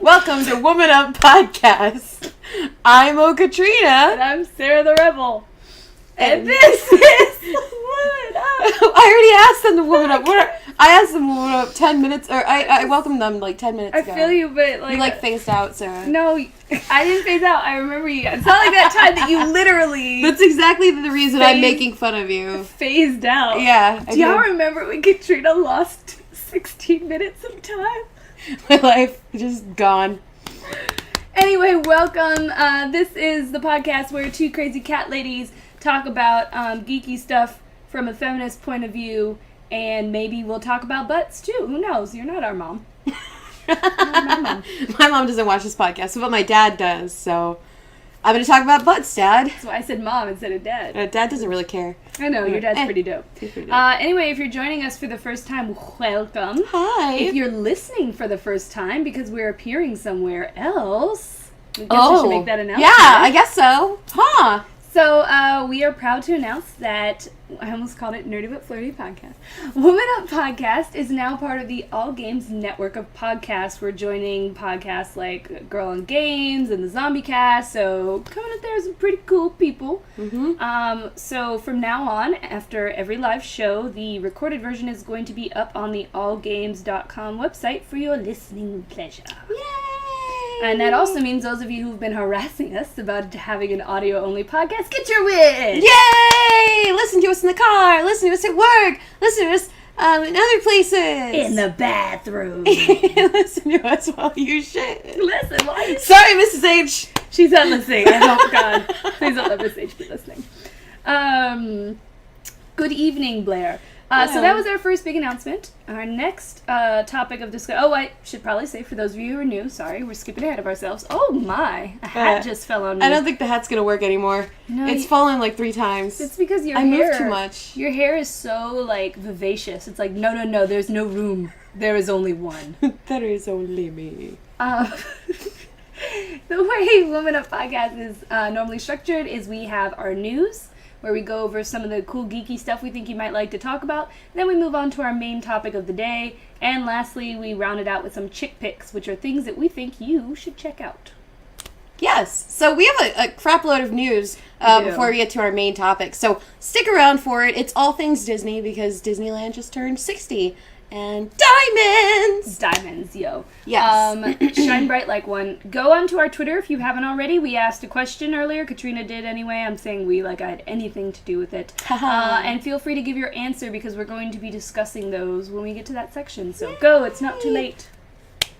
Welcome to Woman Up Podcast. I'm ohCatrina. And I'm SarahTheRebel. And this is Woman Up. I already asked them to Woman Up. I asked them to Woman Up 10 minutes, or I welcomed them like 10 minutes ago. I feel you, but like... You phased out, Sarah. No, I didn't phase out. I remember you. It's not like that time that you literally... That's exactly the reason I'm making fun of you. Phased out. Yeah. Do y'all remember when Katrina lost 16 minutes of time? My life just gone. Anyway, welcome. This is the podcast where two crazy cat ladies talk about geeky stuff from a feminist point of view, and maybe we'll talk about butts too. Who knows? You're not our mom. My mom. My mom doesn't watch this podcast, but my dad does, so I'm going to talk about butts, Dad. That's why I said mom instead of dad. Dad doesn't really care. I know, your dad's pretty dope. He's pretty dope. Anyway, if you're joining us for the first time, welcome. Hi. If you're listening for the first time because we're appearing somewhere else, I guess I should make that announcement. Yeah, I guess so. Huh. So, we are proud to announce that, I almost called it Nerdy But Flirty Podcast. Woman Up Podcast is now part of the All Games network of podcasts. We're joining podcasts like Girl on Games and the Zombie Cast, so coming up there are some pretty cool people. Mm-hmm. So from now on, after every live show, the recorded version is going to be up on the allgames.com website for your listening pleasure. Yay! And that also means those of you who've been harassing us about having an audio-only podcast, get your wish! Yay! Listen to us in the car, listen to us at work, listen to us in other places. In the bathroom. Listen to us while you shit. Listen, why you... Sorry, Mrs. H. She's not listening. I hope God. Please don't let Mrs. H be listening. Good evening, Blair. So that was our first big announcement. Our next topic of discussion... Oh, I should probably say, for those of you who are new, sorry, we're skipping ahead of ourselves. Oh my, a hat just fell on me. I don't think the hat's going to work anymore. No, it's fallen like 3 times. It's because your hair... I moved too much. Your hair is so, vivacious. It's like, no, there's no room. There is only one. There is only me. The way Woman Up Podcast is normally structured is we have our news, where we go over some of the cool geeky stuff we think you might like to talk about. Then we move on to our main topic of the day. And lastly, we round it out with some chick picks, which are things that we think you should check out. Yes. So we have a crap load of news before we get to our main topic. So stick around for it. It's all things Disney because Disneyland just turned 60. And diamonds! Diamonds, yo. Yes. Shine bright like one. Go onto our Twitter if you haven't already. We asked a question earlier. Katrina did anyway. I'm saying we like I had anything to do with it. And feel free to give your answer because we're going to be discussing those when we get to that section. So go. It's not too late.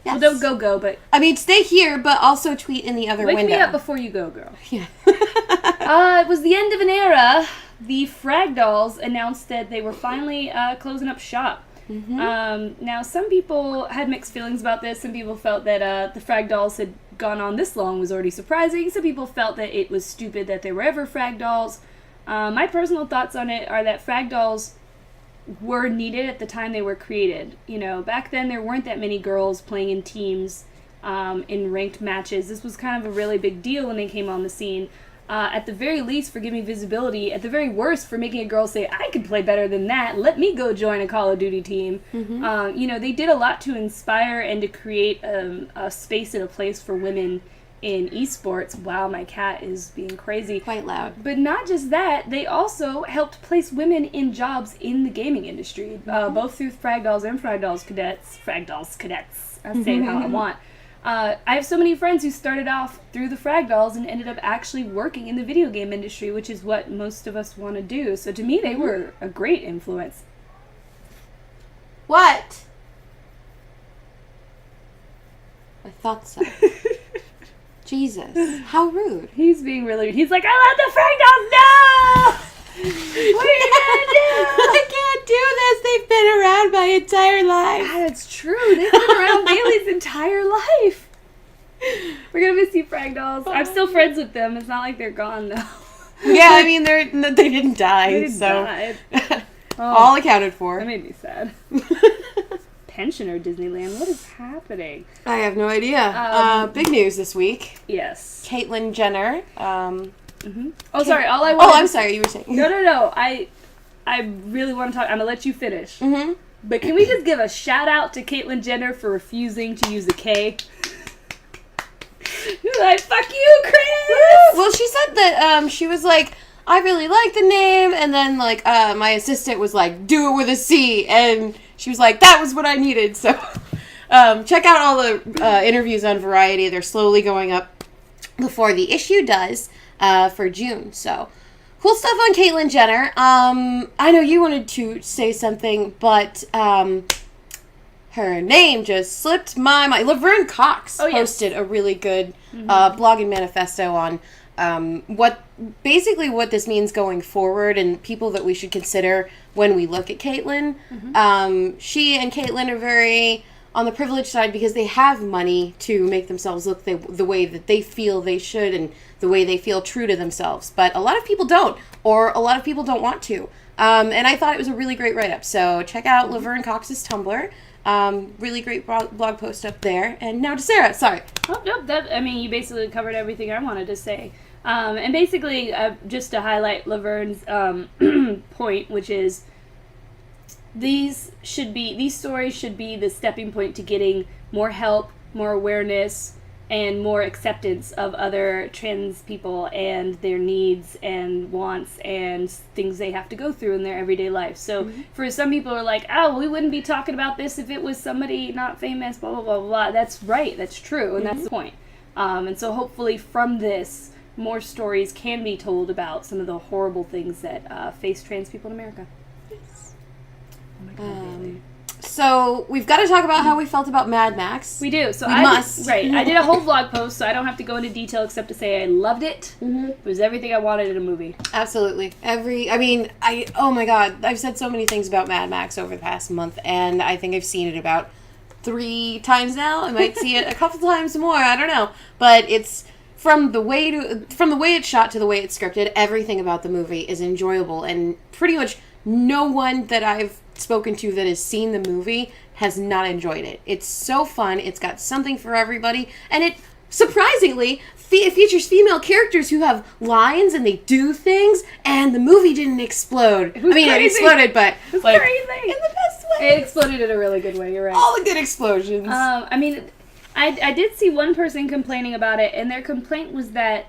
Yes. Well, don't go, but... I mean, stay here, but also tweet in the other window. Wake me up before you go, girl. Yeah. It was the end of an era. The Frag Dolls announced that they were finally closing up shop. Mm-hmm. Now, some people had mixed feelings about this. Some people felt that the Frag Dolls had gone on this long was already surprising. Some people felt that it was stupid that there were ever Frag Dolls. My personal thoughts on it are that Frag Dolls were needed at the time they were created. You know, back then there weren't that many girls playing in teams in ranked matches. This was kind of a really big deal when they came on the scene. At the very least, for giving visibility. At the very worst, for making a girl say, I could play better than that. Let me go join a Call of Duty team. Mm-hmm. They did a lot to inspire and to create a space and a place for women in esports. Wow, my cat is being crazy. Quite loud. But not just that, they also helped place women in jobs in the gaming industry, both through Frag Dolls and Frag Dolls Cadets. I say it how I want. I have so many friends who started off through the Frag Dolls and ended up actually working in the video game industry, which is what most of us want to do. So to me, they were a great influence. What? I thought so. Jesus, how rude. He's being really rude. He's like, I love the Frag Dolls! No! What are you gonna do? I can't do this. They've been around my entire life. God, that's true. They've been around Bailey's entire life. We're gonna miss you, Frag Dolls. I'm still friends with them. It's not like they're gone, though. Yeah, I mean, they didn't die. They didn't die. All accounted for. That made me sad. Pensioner Disneyland. What is happening? I have no idea. Big news this week. Yes. Caitlyn Jenner. Mm-hmm. Oh, sorry. All I wanted. Oh, I'm sorry. You were saying. No. I really want to talk. I'm gonna let you finish. Mm-hmm. But can we just give a shout out to Caitlyn Jenner for refusing to use a K? Like, fuck you, Chris! Well, she said that she was like, I really like the name, and then like my assistant was like, do it with a C, and she was like, that was what I needed. So check out all the interviews on Variety. They're slowly going up before the issue does for June. So cool stuff on Caitlyn Jenner. I know you wanted to say something, but her name just slipped my mind. Laverne Cox posted a really good blogging manifesto on what this means going forward and people that we should consider when we look at Caitlyn. She and Caitlyn are very on the privileged side because they have money to make themselves look the way that they feel they should and the way they feel true to themselves. But a lot of people don't, or a lot of people don't want to. And I thought it was a really great write-up. So check out Laverne Cox's Tumblr. Really great blog post up there. And now to Sarah. Sorry. Oh, no, you basically covered everything I wanted to say. And basically, just to highlight Laverne's point, which is these stories should be the stepping point to getting more help, more awareness, and more acceptance of other trans people and their needs and wants and things they have to go through in their everyday life. So for some people who are like, oh, we wouldn't be talking about this if it was somebody not famous, blah, blah, blah, blah. That's right. That's true. And that's the point. And so hopefully from this, more stories can be told about some of the horrible things that face trans people in America. Yes. Oh my God, really. So we've got to talk about how we felt about Mad Max. We do. So we must. I did a whole vlog post, so I don't have to go into detail except to say I loved it. It was everything I wanted in a movie. Absolutely. Oh my God, I've said so many things about Mad Max over the past month, and I think I've seen it about 3 times now. I might see it a couple times more. I don't know, but it's from the way it's shot to the way it's scripted. Everything about the movie is enjoyable, and pretty much no one that I've spoken to that has seen the movie has not enjoyed it. It's so fun. It's got something for everybody, and it surprisingly features female characters who have lines and they do things, and the movie didn't explode. It exploded, but it was crazy in the best way. It exploded in a really good way. You're right. All the good explosions. I did see one person complaining about it, and their complaint was that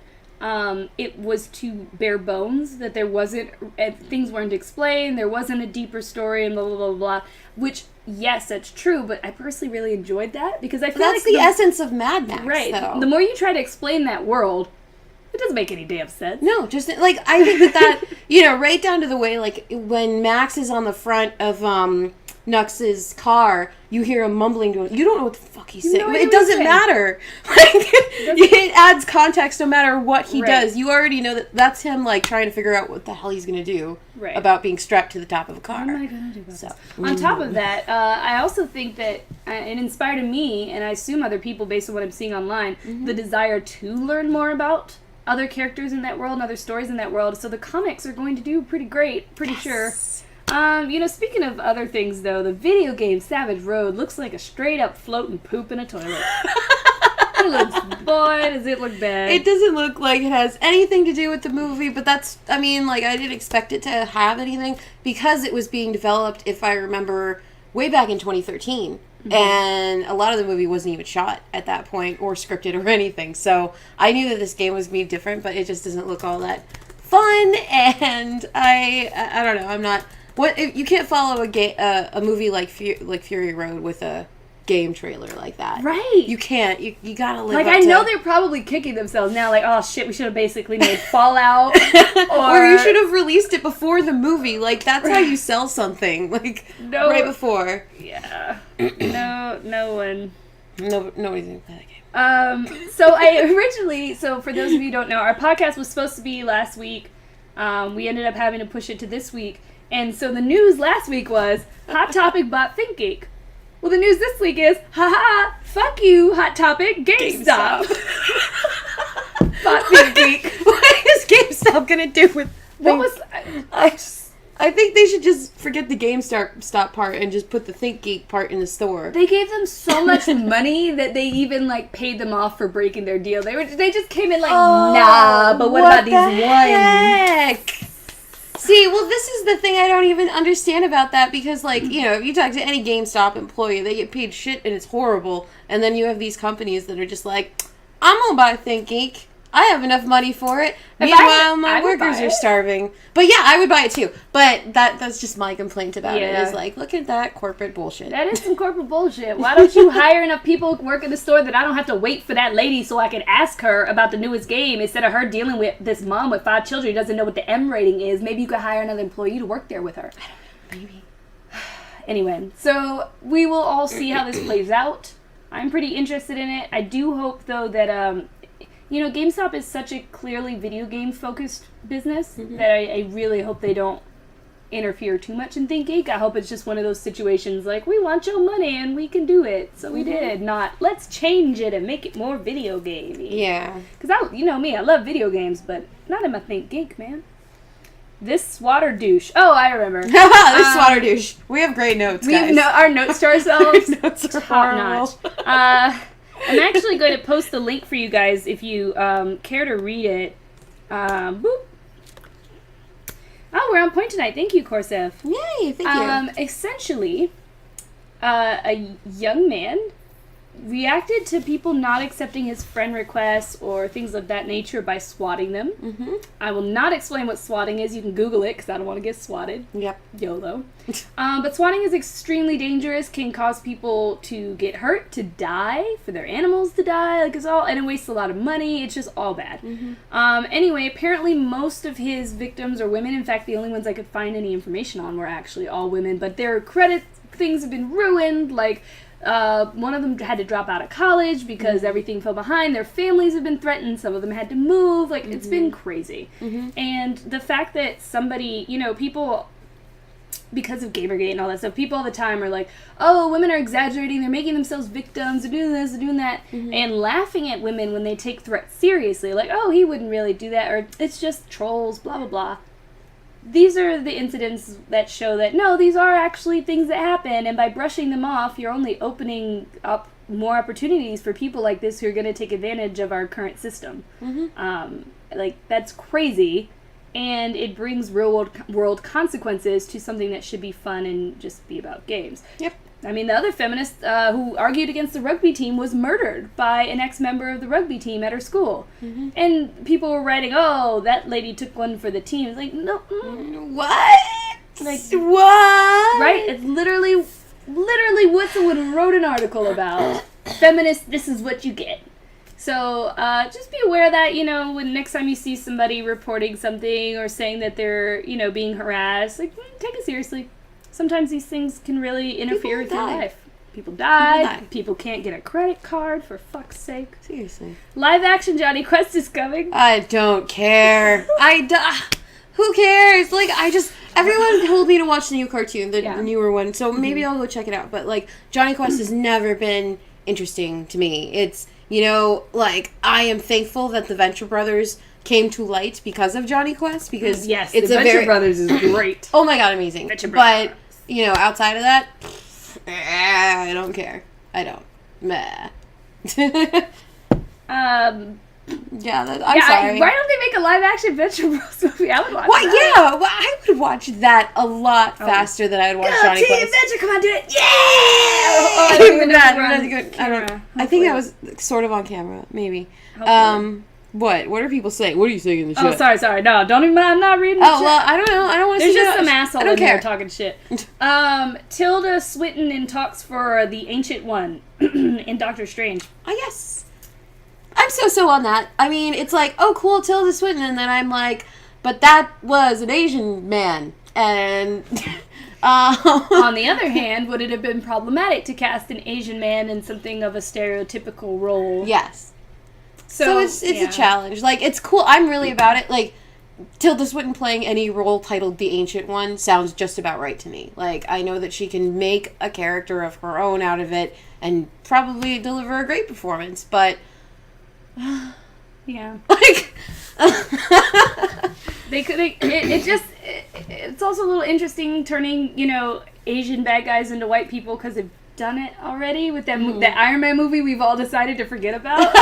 it was too bare bones, that there wasn't, things weren't explained, there wasn't a deeper story, and blah, blah, blah, blah, which, yes, that's true, but I personally really enjoyed that, because I feel that's the essence of Mad Max, right, though. The more you try to explain that world, it doesn't make any damn sense. No, just, I think that, right down to the way, when Max is on the front of, Nux's car, you hear him mumbling to him. You don't know what the fuck he's saying. It doesn't matter. It adds context no matter what he does. You already know that that's him, trying to figure out what the hell he's going to do about being strapped to the top of a car. What am I going to do about this? On top of that, I also think that it inspired me, and I assume other people based on what I'm seeing online, the desire to learn more about other characters in that world and other stories in that world. So the comics are going to do pretty great, pretty sure. Speaking of other things, though, the video game Savage Road looks like a straight-up floating poop in a toilet. Does it look bad. It doesn't look like it has anything to do with the movie, but that's, I didn't expect it to have anything, because it was being developed, if I remember, way back in 2013. And a lot of the movie wasn't even shot at that point, or scripted, or anything. So I knew that this game was being different, but it just doesn't look all that fun, and I don't know, I'm not... What if you can't follow a movie like Fury Road with a game trailer like that? Right. You can't. You gotta live. I know they're probably kicking themselves now. Oh shit, we should have basically made Fallout, or you should have released it before the movie. That's how you sell something. Right before. Yeah. No one. Nobody's gonna play that game. So for those of you who don't know, our podcast was supposed to be last week. We ended up having to push it to this week. And so the news last week was, Hot Topic bought ThinkGeek. Well, the news this week is, haha, fuck you, Hot Topic, GameStop. Bought ThinkGeek. What is GameStop gonna do with I think they should just forget the GameStop part and just put the ThinkGeek part in the store. They gave them so much money that they even paid them off for breaking their deal. They just came in nah, but what about these ones? See, well, this is the thing I don't even understand about that, because, if you talk to any GameStop employee, they get paid shit and it's horrible, and then you have these companies that are just I'm gonna buy Think Geek. I have enough money for it. Meanwhile, my workers are starving. But yeah, I would buy it too. But that's just my complaint about it. Is like, look at that corporate bullshit. That is some corporate bullshit. Why don't you hire enough people to work in the store that I don't have to wait for that lady so I can ask her about the newest game instead of her dealing with this mom with 5 children who doesn't know what the M rating is. Maybe you could hire another employee to work there with her. I don't know. Maybe. Anyway, so we will all see how this plays out. I'm pretty interested in it. I do hope, though, that... GameStop is such a clearly video game focused business that I really hope they don't interfere too much in Think Geek. I hope it's just one of those situations like, we want your money and we can do it. So we did. Not, let's change it and make it more video gamey. Yeah. Because, me, I love video games, but not in my Think Geek, man. This swatter douche. Oh, I remember. This swatter douche. We have great notes, guys. Our notes to ourselves. Our notes are top notch. I'm actually going to post the link for you guys if you care to read it. Boop. Oh, we're on point tonight. Thank you, Korsef. Yay, thank you. Essentially, a young man reacted to people not accepting his friend requests or things of that nature by swatting them. I will not explain what swatting is. You can Google it because I don't want to get swatted. Yep. YOLO. But swatting is extremely dangerous, can cause people to get hurt, to die, for their animals to die, and it wastes a lot of money. It's just all bad. Anyway, apparently most of his victims are women. In fact, the only ones I could find any information on were actually all women, but their credit things have been ruined, one of them had to drop out of college because everything fell behind. Their families have been threatened. Some of them had to move. It's been crazy. And the fact that somebody, people, because of Gamergate and all that stuff, people all the time are like, oh, women are exaggerating. They're making themselves victims. They're doing this, they're doing that. And laughing at women when they take threats seriously. Like, oh, he wouldn't really do that. Or it's just trolls, blah, blah, blah. These are the incidents that show that, no, these are actually things that happen, and by brushing them off, you're only opening up more opportunities for people like this who are going to take advantage of our current system. That's crazy, and it brings real-world consequences to something that should be fun and just be about games. Yep. I mean, the other feminist who argued against the rugby team was murdered by an ex-member of the rugby team at her school. And people were writing, oh, that lady took one for the team. It's like, no. What? What? Right? It's literally what someone wrote an article about. Feminist, this is what you get. So just be aware of that, when next time you see somebody reporting something or saying that they're, being harassed, take it seriously. Sometimes these things can really interfere with your life. People die. People can't get a credit card, for fuck's sake. Seriously. Live action Johnny Quest is coming. I don't care. Who cares? Everyone told me to watch the new cartoon, the newer one, so maybe I'll go check it out. But, Johnny Quest has never been interesting to me. It's, I am thankful that the Venture Brothers came to light because of Johnny Quest, because it's the Venture Brothers is great. Oh my god, amazing. But, outside of that, I don't care. I don't. Meh. I'm sorry. Why don't they make a live-action Venture Bros movie? I would watch that. Yeah, I would watch that a lot faster than I would watch Johnny Quest. Adventure, come on, do it! Yeah! I think that was sort of on camera, maybe. What? What are people saying? What are you saying in the chat? Oh, sorry. No, don't even. I'm not reading the chat. Well, I don't know. I don't want to see There's just some asshole in there talking shit. Tilda Swinton in talks for the Ancient One in Doctor Strange. Oh, yes. I'm so on that. I mean, it's like, oh, cool, Tilda Swinton, and then I'm like, but that was an Asian man, and... On the other hand, would it have been problematic to cast an Asian man in something of a stereotypical role? Yes. So it's a challenge. It's cool. I'm really about it. Tilda Swinton playing any role titled The Ancient One sounds just about right to me. I know that she can make a character of her own out of it and probably deliver a great performance, but... yeah. It's also a little interesting turning, Asian bad guys into white people because they've done it already with that Iron Man movie we've all decided to forget about.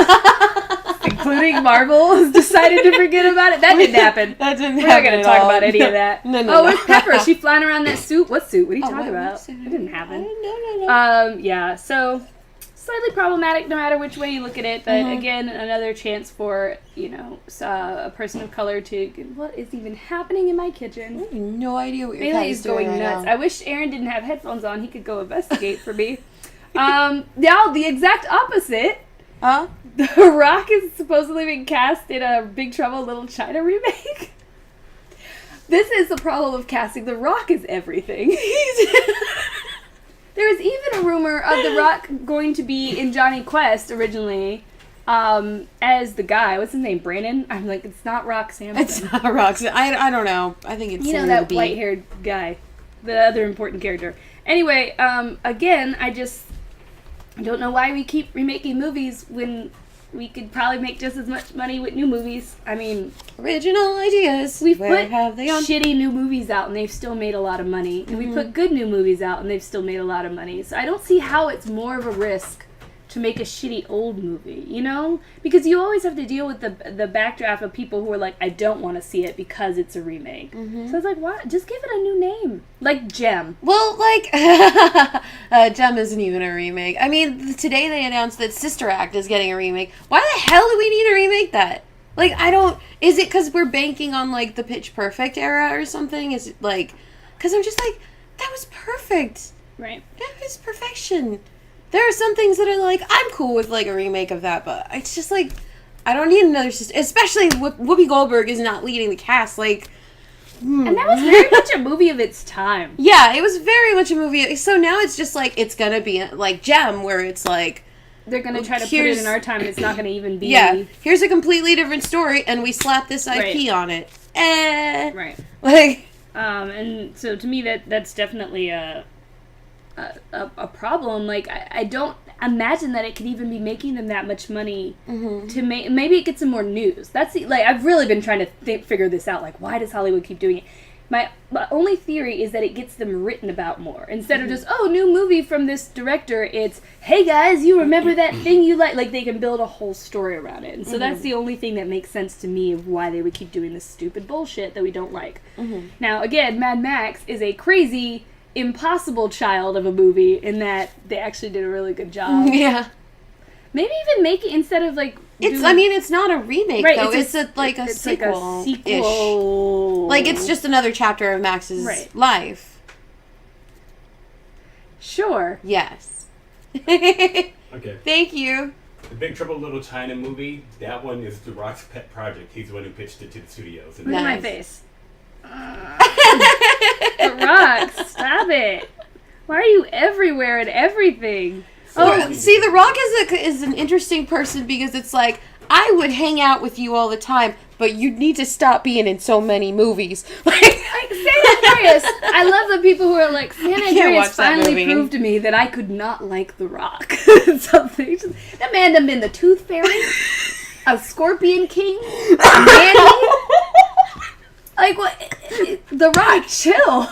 Including Marvel has decided to forget about it. That didn't happen. That didn't happen. We're not going to talk about any of that. No. Where's Pepper? Is she flying around that suit? What suit? What are you talking about? It didn't happen. No. Yeah, so slightly problematic no matter which way you look at it, but again, another chance for, a person of color to... What is even happening in my kitchen? I have no idea what your cat Bailey's is doing going nuts. now. I wish Aaron didn't have headphones on. He could go investigate for me. Now, the exact opposite. Huh? The Rock is supposedly being cast in a Big Trouble Little China remake. This is the problem of casting The Rock as everything. There was even a rumor of The Rock going to be in Johnny Quest originally, as the guy. What's his name? Brandon? I'm like, it's not Rock Samson. It's not Rock. I don't know. I think it's that white-haired guy, the other important character. Anyway, again, I don't know why we keep remaking movies when we could probably make just as much money with new movies. I mean... Original ideas. We've Where put have they gone? shitty new movies out and they've still made a lot of money. And we put good new movies out and they've still made a lot of money. So I don't see how it's more of a risk to make a shitty old movie, Because you always have to deal with the backdraft of people who are like, I don't want to see it because it's a remake. So it's like, why? Just give it a new name. Like Gem. Well, Gem isn't even a remake. I mean, today they announced that Sister Act is getting a remake. Why the hell do we need to remake that? Is it because we're banking on, the Pitch Perfect era or something? Is it, because I'm just like, that was perfect. Right. That was perfection. There are some things that are I'm cool with a remake of that, but it's just I don't need another sister. Especially Whoopi Goldberg is not leading the cast. And that was very much a movie of its time. Yeah, it was very much a movie. So now it's just it's gonna be like Gem, where it's they're gonna try to put it in our time, and it's not gonna even be. Yeah, here's a completely different story, and we slap this IP on it. Right. And so to me, that's definitely a problem. I don't imagine that it could even be making them that much money to make. Maybe it gets them more news. That's I've really been trying to figure this out. Why does Hollywood keep doing it? My only theory is that it gets them written about more instead of just new movie from this director. It's, hey guys, you remember that thing you like? They can build a whole story around it, and so that's the only thing that makes sense to me of why they would keep doing this stupid bullshit that we don't like. Now again, Mad Max is a crazy, impossible child of a movie in that they actually did a really good job. Yeah. Maybe even make it instead of it's not a remake, right, though. It's a sequel. Like a sequel. It's just another chapter of Max's life. Sure. Yes. Okay. Thank you. The Big Trouble Little China movie, that one is The Rock's pet project. He's the one who pitched it to the studios. Look at my face. The Rock, stop it. Why are you everywhere and everything? See, The Rock is an interesting person because it's I would hang out with you all the time, but you need to stop being in so many movies. San Andreas. I love the people who are like, San Andreas finally proved to me that I could not like The Rock. Something. That man done been the Tooth Fairy, a Scorpion King, a Manny. What? The Rock, chill.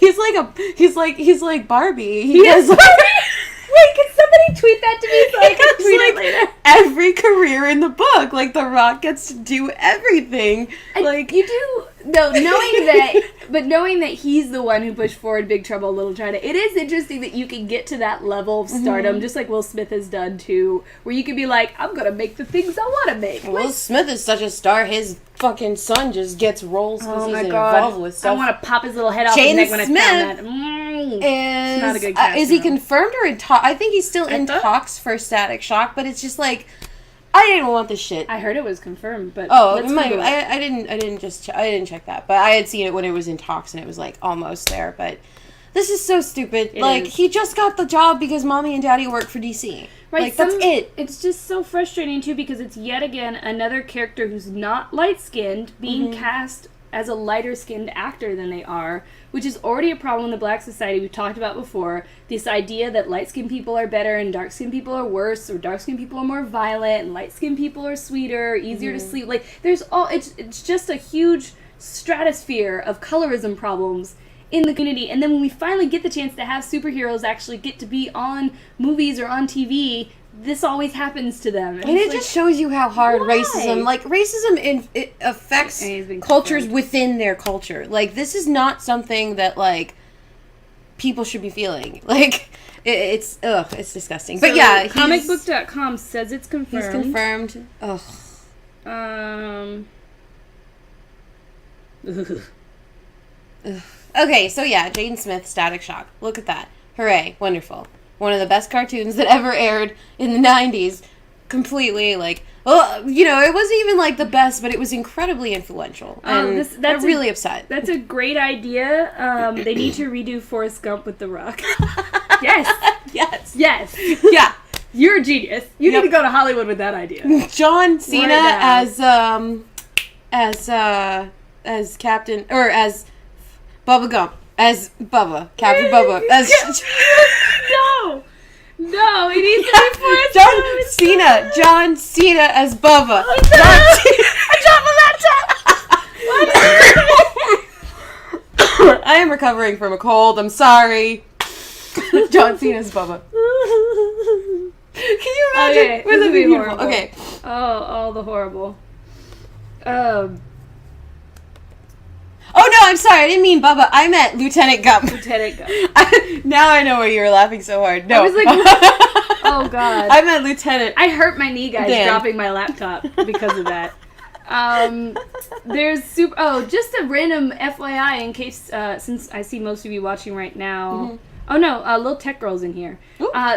He's like Barbie. Wait, can somebody tweet that to me so I can tweet it later? Every career in the book, The Rock gets to do everything. You do, no, knowing that he's the one who pushed forward Big Trouble in Little China, it is interesting that you can get to that level of stardom, just like Will Smith has done too, where you can be like, I'm gonna make the things I want to make. Will Smith is such a star. His fucking son just gets roles because he's involved with stuff. I want to pop his little head off his neck when I found that. Is not a good cast, is he confirmed or in talks? I think he's still in talks for Static Shock, but it's just I didn't want this shit. I heard it was confirmed, but I didn't check that, but I had seen it when it was in talks and it was almost there. But this is so stupid. He just got the job because mommy and daddy work for DC. Right, that's it. It's just so frustrating too because it's yet again another character who's not light skinned being cast as a lighter skinned actor than they are, which is already a problem in the black society we've talked about before. This idea that light skinned people are better and dark skinned people are worse, or dark skinned people are more violent and light skinned people are sweeter, easier to sleep. It's just a huge stratosphere of colorism problems in the community. And then when we finally get the chance to have superheroes actually get to be on movies or on TV, this always happens to them. And it just shows you how hard racism it affects cultures within their culture. This is not something that, people should be feeling. It's disgusting. So, but yeah, comicbook.com says it's confirmed. He's confirmed. Ugh. Okay, so yeah, Jaden Smith, Static Shock. Look at that. Hooray. Wonderful. One of the best cartoons that ever aired in the 90s. Completely, like, well, you know, it wasn't even, like, the best, but it was incredibly influential. And I'm really upset. That's a great idea. They need to redo Forrest Gump with The Rock. Yes. Yes. Yes. Yeah. You're a genius. You need to go to Hollywood with that idea. John Cena as Captain, or as Bubba Gump. As Bubba. Captain Bubba. As No, he needs to be Forrest Gump. John Cena as Bubba. Oh, no. I dropped my laptop. I am recovering from a cold. I'm sorry. John Cena's Bubba. Can you imagine? Okay, Wouldn't that be beautiful? horrible. Okay. Oh, the horrible. Oh no, I'm sorry. I didn't mean Bubba. I meant Lieutenant Gump. Lieutenant Gump. Now I know why you were laughing so hard. No. I was like, oh god. I meant Lieutenant. I hurt my knee, guys, Dan. dropping my laptop because of that. There's just a random FYI in case, since I see most of you watching right now. Mm-hmm. Oh no, Little Tech Girl's in here.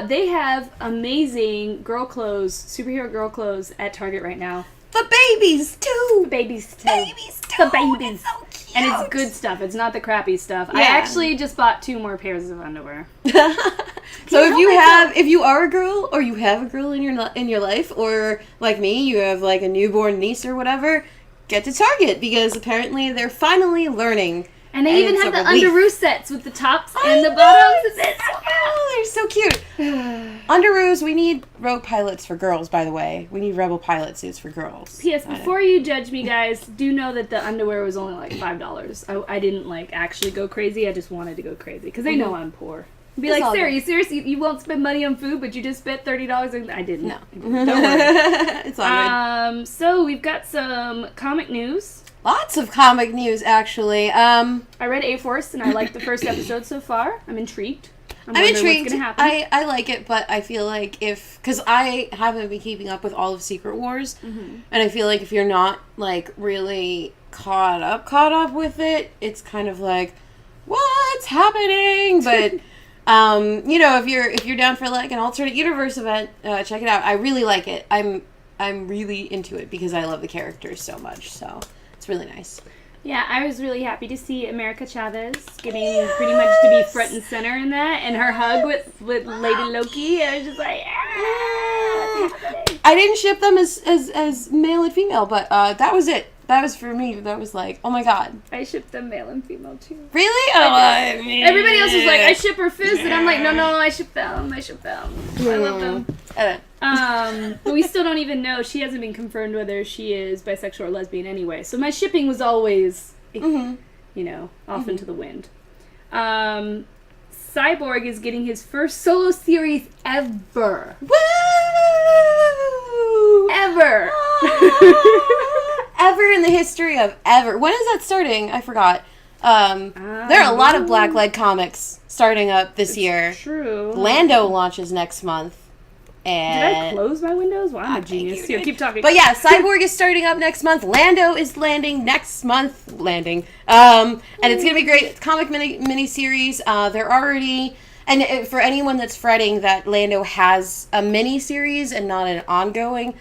They have amazing girl clothes, superhero girl clothes at Target right now. For babies too. For babies too. Babies too. For babies. It's so cute. And it's good stuff. It's not the crappy stuff. Yeah. I actually just bought 2 more pairs of underwear. So if you are a girl, or you have a girl in your life, or like me, you have like a newborn niece or whatever, get to Target, because apparently they're finally learning. And they even have the underoos sets with the tops and the bottoms. They're so cute. Underoos, we need Rogue pilots for girls, by the way. We need Rebel pilot suits for girls. P.S. Before you judge me, guys, do know that the underwear was only like $5. I didn't like actually go crazy. I just wanted to go crazy because they know I'm poor. Be like, Sarah, you serious? You won't spend money on food, but you just spent $30? And I didn't. No. Don't worry. It's all good. So we've got some comic news. Lots of comic news, actually. I read A-Force, and I liked the first episode so far. I'm intrigued. I'm intrigued. What's gonna happen. I like it, but I feel like because I haven't been keeping up with all of Secret Wars, and I feel like if you're not like really caught up with it, it's kind of like, what's happening? But you know, if you're down for like an alternate universe event, check it out. I really like it. I'm really into it because I love the characters so much. So. It's really nice. Yeah, I was really happy to see America Chavez getting pretty much to be front and center in that, and her hug with Lady Loki. I was just like, I didn't ship them as male and female, but that was it. That was for me. That was like, oh my god. I shipped them male and female too. Really? Oh, everybody else was like, I ship her Fizz, and I'm like, no, I ship them. I love them. But we still don't even know. She hasn't been confirmed whether she is bisexual or lesbian anyway. So my shipping was always, you know, off into the wind. Cyborg is getting his first solo series ever. Woo! Ever. Ever in the history of ever. When is that starting? I forgot. There are a lot of Black-led comics starting up this year. True. Lando launches next month. And did I close my windows? Wow, I'm a genius. Here, keep talking. But yeah, Cyborg is starting up next month. Lando is landing next month. And it's going to be great. It's comic mini-series. They're already... And for anyone that's fretting that Lando has a mini-series and not an ongoing,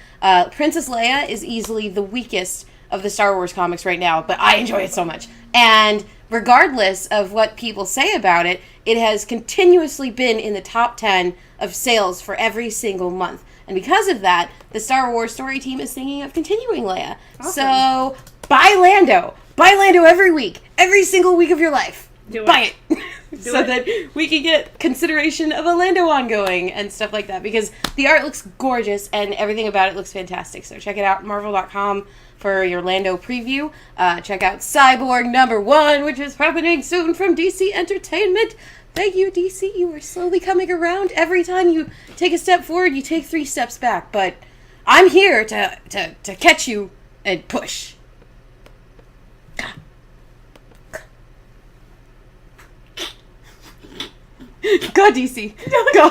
Princess Leia is easily the weakest of the Star Wars comics right now, but I enjoy it so much. And regardless of what people say about it, it has continuously been in the top 10 of sales for every single month. And because of that, the Star Wars story team is thinking of continuing Leia. Awesome. So, buy Lando. Buy Lando every week. Every single week of your life. Buy it. That we can get consideration of a Lando ongoing and stuff like that, because the art looks gorgeous and everything about it looks fantastic. So check it out, marvel.com, for your Lando preview. Check out Cyborg #1, which is happening soon from DC Entertainment. Thank you, DC. You are slowly coming around. Every time you take a step forward, you take 3 steps back. But I'm here to catch you and push. Go DC. Go.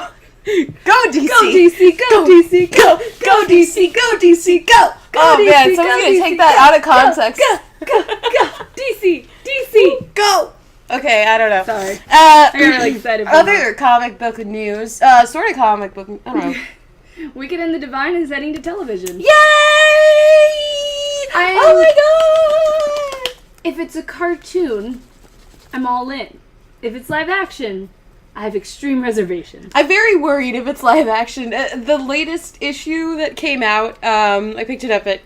Go DC. Go DC. Go DC. Go. Go DC. Go DC. Go. Oh DC, man, someone's gonna take that out of context. Go. DC. Go. Okay, I don't know. Sorry. I got really excited. Other comic book news. Sort of comic book. I don't know. Wicked and the Divine is heading to television. Yay! Oh my god! If it's a cartoon, I'm all in. If it's live action, I have extreme reservations. I'm very worried if it's live action. The latest issue that came out, I picked it up at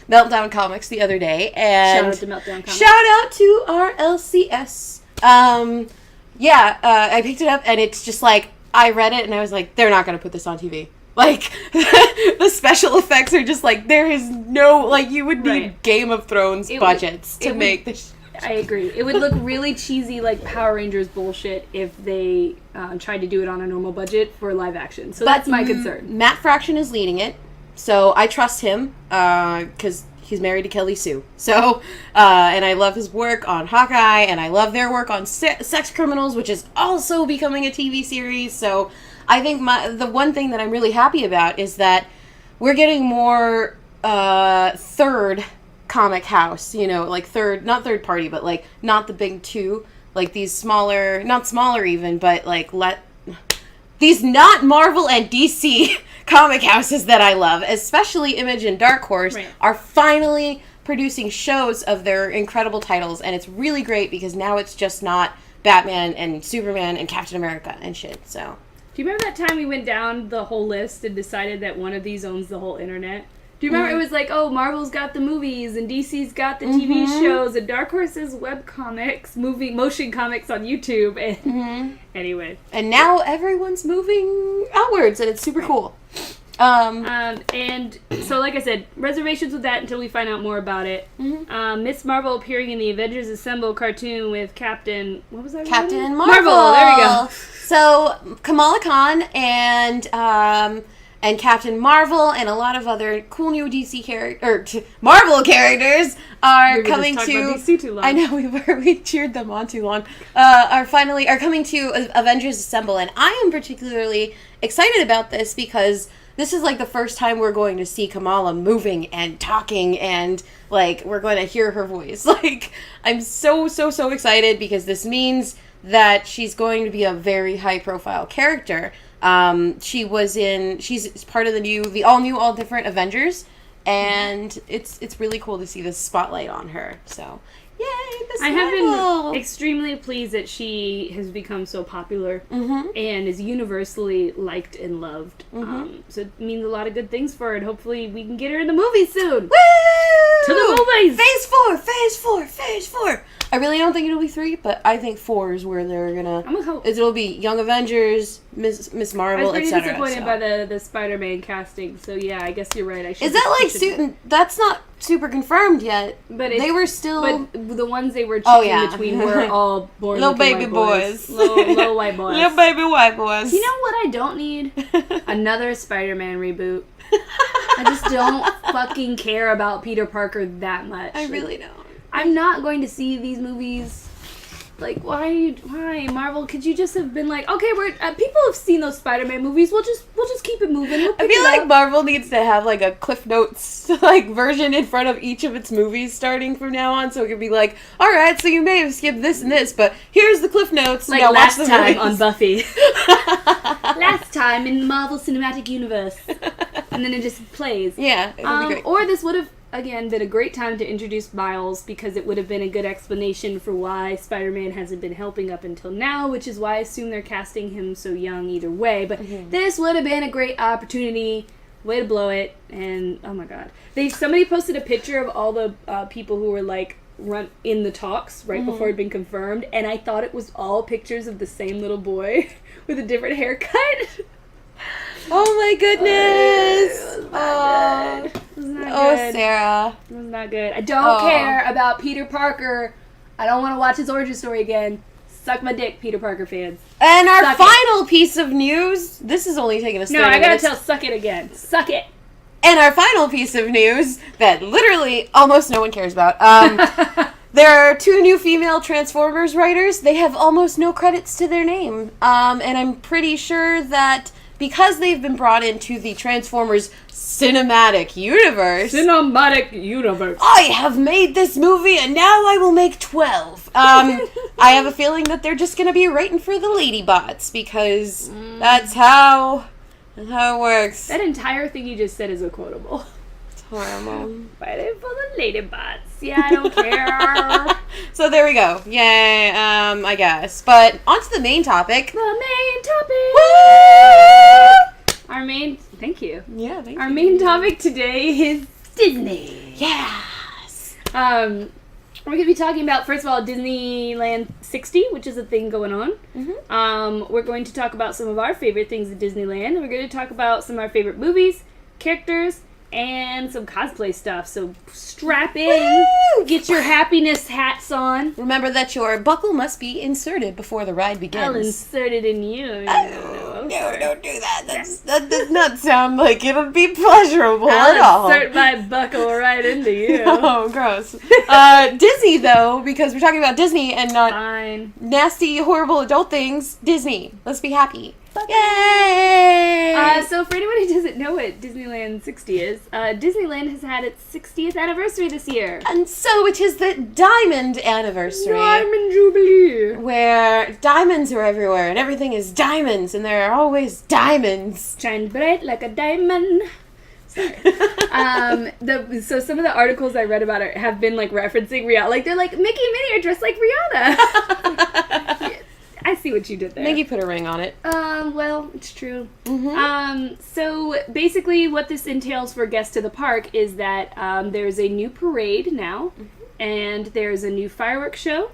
Meltdown Comics the other day, and Shout out to Meltdown Comics. Shout out to our LCS. I picked it up, and it's just like, I read it, and I was like, they're not going to put this on TV. Like, the special effects are just like, there is no, like, you would need Game of Thrones budgets to make this. I agree. It would look really cheesy, like Power Rangers bullshit, if they tried to do it on a normal budget for live action. So that's my concern. Matt Fraction is leading it, so I trust him, because he's married to Kelly Sue. So, and I love his work on Hawkeye, and I love their work on Sex Criminals, which is also becoming a TV series. So I think the one thing that I'm really happy about is that we're getting more third comic house, like not third party, but like not the big two, like these smaller, not smaller even, but like these not Marvel and DC comic houses that I love, especially Image and Dark Horse, are finally producing shows of their incredible titles, and it's really great because now it's just not Batman and Superman and Captain America and shit. So, do you remember that time we went down the whole list and decided that one of these owns the whole internet? Do you remember it was like, oh, Marvel's got the movies, and DC's got the TV shows, and Dark Horse's webcomics, motion comics on YouTube, and anyway. And now everyone's moving outwards, and it's super cool. And so, like I said, reservations with that until we find out more about it. Miss Marvel appearing in the Avengers Assemble cartoon with Captain Marvel. There we go. So, Kamala Khan and Captain Marvel and a lot of other cool new DC Marvel characters are coming to. DC too long. I know we cheered them on too long. Are coming to Avengers Assemble, and I am particularly excited about this because this is like the first time we're going to see Kamala moving and talking, and like we're going to hear her voice. Like, I'm so excited because this means that she's going to be a very high profile character. She's part of the all new, all different Avengers, and it's really cool to see this spotlight on her. So, yay, I have been extremely pleased that she has become so popular and is universally liked and loved. So it means a lot of good things for her, and hopefully we can get her in the movies soon. Woo! To the movies! Phase 4! I really don't think it'll be 3, but I think 4 is where they're gonna. I'm gonna hope. It'll be Young Avengers, Miss Marvel, etc. I was pretty disappointed by the Spider-Man casting, so yeah, I guess you're right. Is that like that's not super confirmed yet? But they were still. But the ones they were choosing between were all born little baby boys. Little white boys. Little baby white boys. You know what I don't need? Another Spider-Man reboot. I just don't fucking care about Peter Parker that much. I really don't. I'm not going to see these movies. Like, why, Marvel? Could you just have been like, okay, we're people have seen those Spider-Man movies. We'll just keep it moving. I feel like Marvel needs to have like a Cliff Notes like version in front of each of its movies starting from now on, so it could be like, all right, so you may have skipped this and this, but here's the Cliff Notes. Like now last watch the time movies. on Buffy. Last time in Marvel Cinematic Universe, and then it just plays. Yeah, it would be great. Or this would have. Again, been a great time to introduce Miles because it would have been a good explanation for why Spider-Man hasn't been helping up until now, which is why I assume they're casting him so young either way. But this would have been a great opportunity. Way to blow it. And, oh my god. Somebody posted a picture of all the people who were, like, run in the talks right before it had been confirmed, and I thought it was all pictures of the same little boy with a different haircut. Oh my goodness! It was not good. It was not good. Sarah. It was not good. I don't care about Peter Parker. I don't want to watch his origin story again. Suck my dick, Peter Parker fans. And our final piece of news. This is only taking us 30 minutes. No, I gotta tell suck it again. Suck it. And our final piece of news that literally almost no one cares about. There are 2 new female Transformers writers. They have almost no credits to their name. And I'm pretty sure that because they've been brought into the Transformers cinematic universe... I have made this movie and now I will make 12. I have a feeling that they're just going to be writing for the Ladybots because that's how it works. That entire thing you just said is a quotable. Horrible. Fighting for the Ladybots. Yeah, I don't care. So there we go. Yay, I guess. But on to the main topic. Thank you. Yeah, thank you. Our main topic today is Disney. Yes. We're going to be talking about, first of all, Disneyland 60, which is a thing going on. Mm-hmm. We're going to talk about some of our favorite things at Disneyland. We're going to talk about some of our favorite movies, characters, and some cosplay stuff. So strap in, Woo! Get your happiness hats on. Remember that your buckle must be inserted before the ride begins. I'll insert it in you. No, don't do that. That does not sound like it would be pleasurable at all. I'll insert my buckle right into you. Oh, gross. Disney, though, because we're talking about Disney and not Fine. nasty, horrible adult things. Disney. Let's be happy. Yay! So for anyone who doesn't know what Disneyland 60 is, Disneyland has had its 60th anniversary this year. And so it is the Diamond Anniversary. Diamond Jubilee. Where diamonds are everywhere and everything is diamonds and there are always diamonds. Shine bright like a diamond. Sorry. So some of the articles I read about it have been like referencing Rihanna. Like they're like, Mickey and Minnie are dressed like Rihanna. I see what you did there. Maggie put a ring on it. Well, it's true. Mm-hmm. So basically what this entails for guests to the park is that there's a new parade now, and there's a new fireworks show.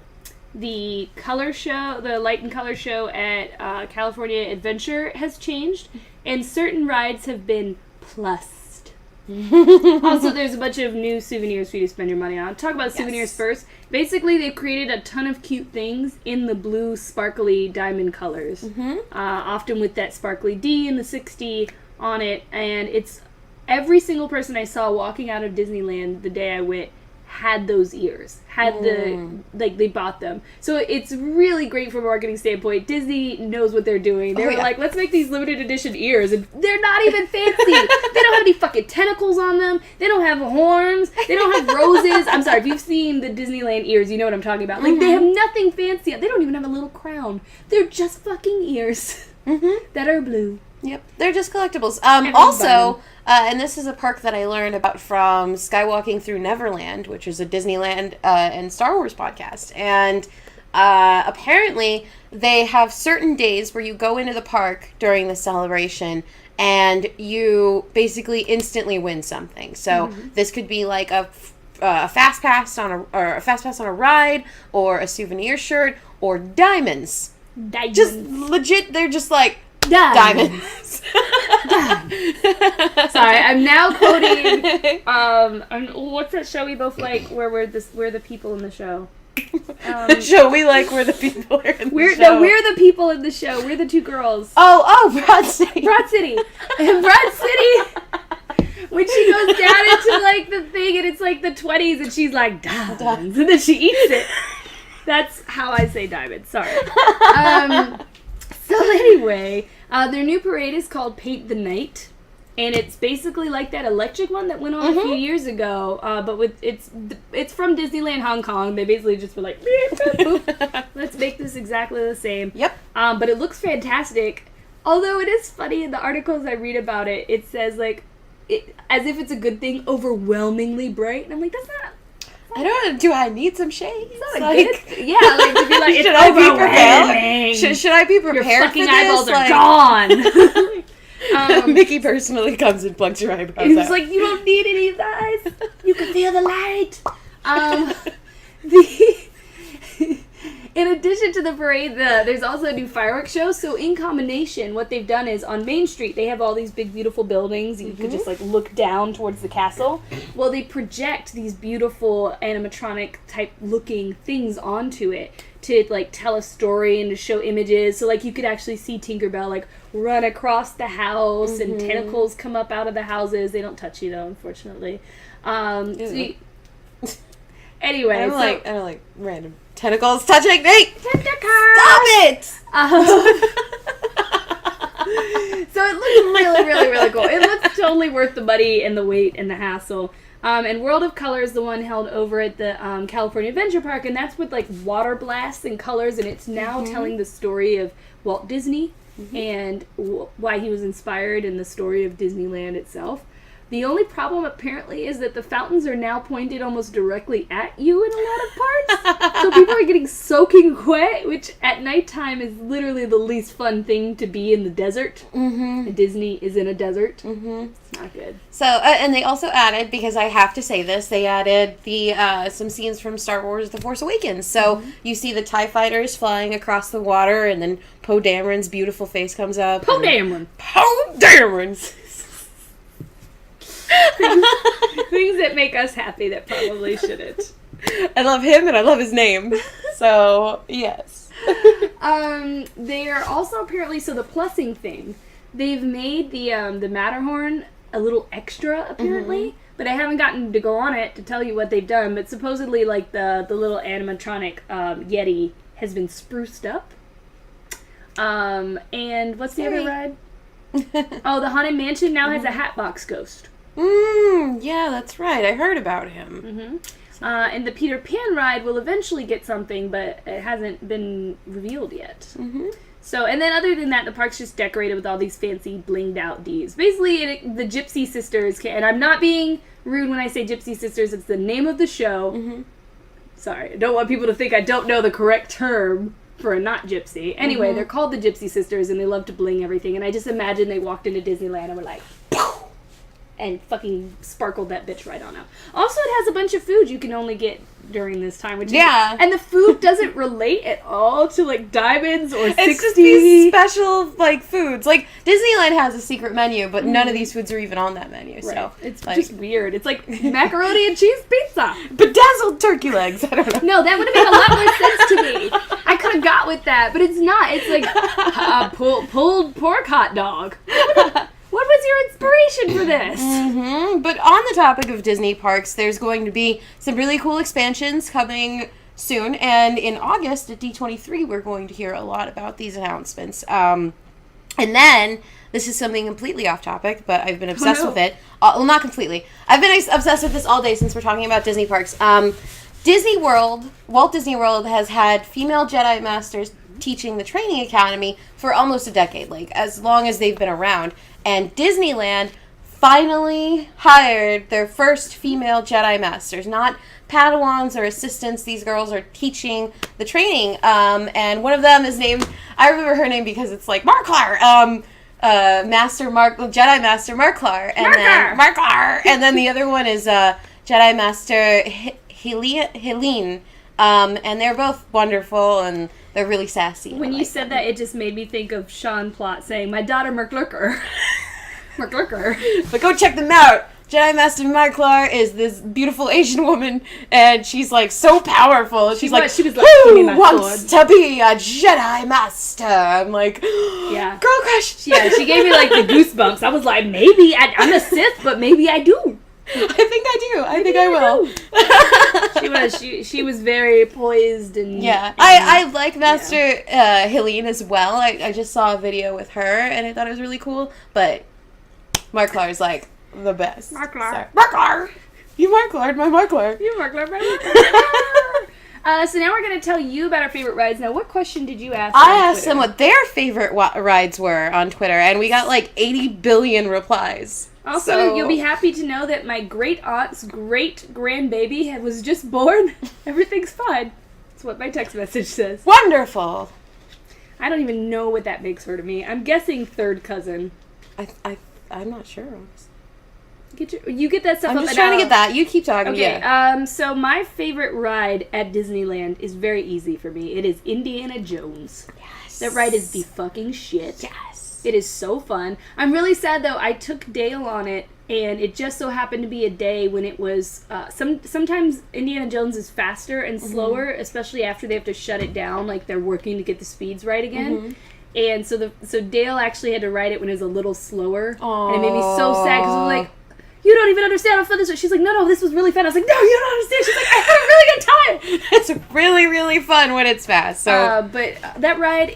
The color show, the light and color show at California Adventure has changed, and certain rides have been plussed. Also, there's a bunch of new souvenirs for you to spend your money on. Talk about souvenirs first. Basically, they've created a ton of cute things in the blue, sparkly diamond colors. Often with that sparkly D and the 60 on it. And it's every single person I saw walking out of Disneyland the day I went had those ears. They bought them. So it's really great from a marketing standpoint. Disney knows what they're doing. They were like, let's make these limited edition ears. And they're not even fancy. They don't have any fucking tentacles on them. They don't have horns. They don't have roses. I'm sorry, if you've seen the Disneyland ears, you know what I'm talking about. Like, they have nothing fancy. They don't even have a little crown. They're just fucking ears that are blue. Yep, they're just collectibles. Also, and this is a park that I learned about from Skywalking Through Neverland, which is a Disneyland and Star Wars podcast. And apparently, they have certain days where you go into the park during the celebration and you basically instantly win something. So this could be like a fast pass on a ride, or a souvenir shirt, or diamonds. Just legit, they're just like diamonds. Sorry, I'm now quoting. What's that show we both like? Where we're the people in the show. The show we like, where the people are in the show. No, we're the people in the show. We're the two girls. Oh, Broad City. Broad City. Broad City. When she goes down into like the thing and it's like the 20s and she's like diamonds and then she eats it. That's how I say diamond. Sorry. So anyway, their new parade is called Paint the Night, and it's basically like that electric one that went on a few years ago. But it's from Disneyland Hong Kong. They basically just were like, boop, let's make this exactly the same. Yep. But it looks fantastic. Although it is funny in the articles I read about it, it says like, as if it's a good thing, overwhelmingly bright, and I'm like, that's not. Do I need some shades? It's not like, to be like, it's should I be overwhelming. Should I be prepared Your fucking for this? eyeballs are gone. Mickey personally comes and plugs your eyebrows He's out. like, you don't need any of eyes. You can feel the light. In addition to the parade, there's also a new fireworks show. So in combination, what they've done is on Main Street, they have all these big, beautiful buildings. You could just like look down towards the castle. Well, they project these beautiful animatronic type looking things onto it to like tell a story and to show images. So like you could actually see Tinkerbell like run across the house and tentacles come up out of the houses. They don't touch you though, unfortunately. Anyway, I don't like random tentacles touching me. Tentacles! Stop it! So it looks really, really, really cool. It looks totally worth the money and the wait and the hassle. And World of Color is the one held over at the California Adventure Park, and that's with like water blasts and colors, and it's now telling the story of Walt Disney and why he was inspired in the story of Disneyland itself. The only problem apparently is that the fountains are now pointed almost directly at you in a lot of parts. So people are getting soaking wet, which at nighttime is literally the least fun thing to be in the desert. And Disney is in a desert. It's not good. So, and they also added, because I have to say this, they added the some scenes from Star Wars The Force Awakens. So you see the TIE fighters flying across the water, and then Poe Dameron's beautiful face comes up. Poe Dameron! Poe Dameron's! Things that make us happy that probably shouldn't. I love him and I love his name. So, yes. They are also apparently, so the plussing thing, they've made the Matterhorn a little extra apparently, but I haven't gotten to go on it to tell you what they've done, but supposedly like the little animatronic Yeti has been spruced up. And what's the other ride? Oh, the Haunted Mansion now has a Hatbox Ghost. Yeah, that's right. I heard about him. And the Peter Pan ride will eventually get something, but it hasn't been revealed yet. So, and then other than that, the park's just decorated with all these fancy blinged out Ds. Basically, the Gypsy Sisters, and I'm not being rude when I say Gypsy Sisters, it's the name of the show. Sorry, I don't want people to think I don't know the correct term for a not gypsy. Anyway, they're called the Gypsy Sisters, and they love to bling everything, and I just imagine they walked into Disneyland and were like, and fucking sparkled that bitch right on up. Also, it has a bunch of food you can only get during this time, which is, and the food doesn't relate at all to like diamonds or 60. It's just these special like foods. Like Disneyland has a secret menu, but none of these foods are even on that menu. So it's like, just weird. It's like macaroni and cheese pizza, bedazzled turkey legs. I don't know. No, that would have made a lot more sense to me. I could have got with that, but it's not. It's like pulled pork hot dog. What was your inspiration for this? But on the topic of Disney parks, there's going to be some really cool expansions coming soon. And in August at D23, we're going to hear a lot about these announcements. And then, this is something completely off topic, but I've been obsessed with it. Well, not completely. I've been obsessed with this all day since we're talking about Disney parks. Disney World, Walt Disney World has had female Jedi Masters teaching the training academy for almost a decade, like as long as they've been around. And Disneyland finally hired their first female Jedi Masters. Not Padawans or assistants. These girls are teaching the training. And one of them is named, I remember her name because it's like Marklar. Jedi Master Marklar. And then the other one is Jedi Master Helene. And they're both wonderful and they're really sassy. When you said that, it just made me think of Sean Plott saying, "My daughter Merklurker." Merklurker. But go check them out. Jedi Master Marklar is this beautiful Asian woman, and she's like so powerful. She was like, who wants to be a Jedi Master? I'm like, girl crush. Yeah, she gave me like the goosebumps. I was like, maybe I'm a Sith, but maybe I do. I think I do. I think I will. She was very poised and I like Master Helene as well. I just saw a video with her and I thought it was really cool. But Marklar is like the best. Marklar, you Marklar, my Marklar. You Marklar, my Marklar. So now we're going to tell you about our favorite rides. Now, what question did you ask? I asked them what their favorite rides were on Twitter, and we got like 80 billion replies. Also, you'll be happy to know that my great-aunt's great-grandbaby was just born. Everything's fine. That's what my text message says. Wonderful. I don't even know what that makes her to me. I'm guessing third cousin. I'm not sure. You get that stuff I'm up. just trying to get that. You keep talking. Okay, so my favorite ride at Disneyland is very easy for me. It is Indiana Jones. Yes. That ride is the fucking shit. Yes. It is so fun. I'm really sad, though. I took Dale on it, and it just so happened to be a day when it was... sometimes Indiana Jones is faster and slower, especially after they have to shut it down, like they're working to get the speeds right again. And so Dale actually had to ride it when it was a little slower. Aww. And it made me so sad, because I was like... you don't even understand how fun this was. She's like, no, this was really fun. I was like, no, you don't understand. She's like, I had a really good time. It's really, really fun when it's fast. So, but that ride,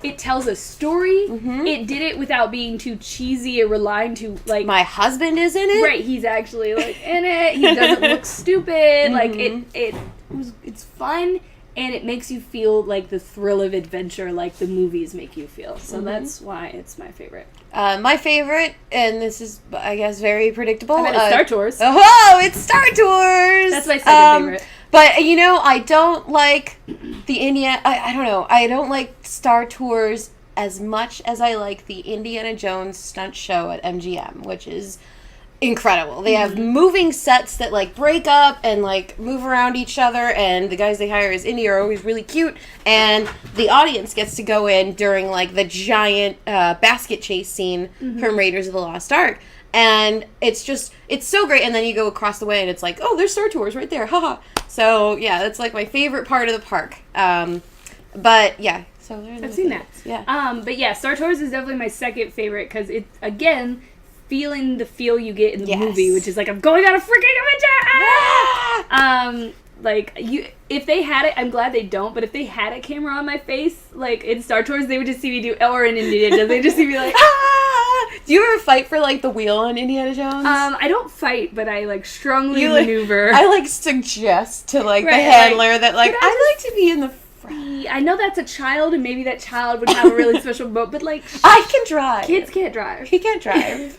it tells a story. Mm-hmm. It did it without being too cheesy or relying to, like... My husband is in it? Right, he's actually, like, in it. He doesn't look stupid. Mm-hmm. Like, it's fun, and it makes you feel like the thrill of adventure like the movies make you feel. So that's why it's my favorite. My favorite, and this is, I guess, very predictable. I bet it's Star Tours. Oh, it's Star Tours! That's my second favorite. But, you know, I don't like the I don't know. I don't like Star Tours as much as I like the Indiana Jones stunt show at MGM, which is incredible. They have moving sets that, like, break up and, like, move around each other, and the guys they hire as Indy are always really cute, and the audience gets to go in during, like, the giant basket chase scene from Raiders of the Lost Ark. And it's so great, and then you go across the way, and it's like, oh, there's Star Tours right there, haha. So, yeah, that's, like, my favorite part of the park. But, yeah. So I've seen that. Yeah. But, yeah, Star Tours is definitely my second favorite, because it, again... feeling the feel you get in the movie, which is like, I'm going on a freaking adventure! Ah! Like, if they had it, I'm glad they don't, but if they had a camera on my face, like, in Star Tours, they would just see me do, or in Indiana Jones, they just see me like, ah! Do you ever fight for, like, the wheel on Indiana Jones? I don't fight, but I, like, strongly maneuver. I, like, suggest to, like, the handler that, like, I'd like to be in the front. I know that's a child, and maybe that child would have a really special boat, but, like... I can drive. Kids can't drive. He can't drive.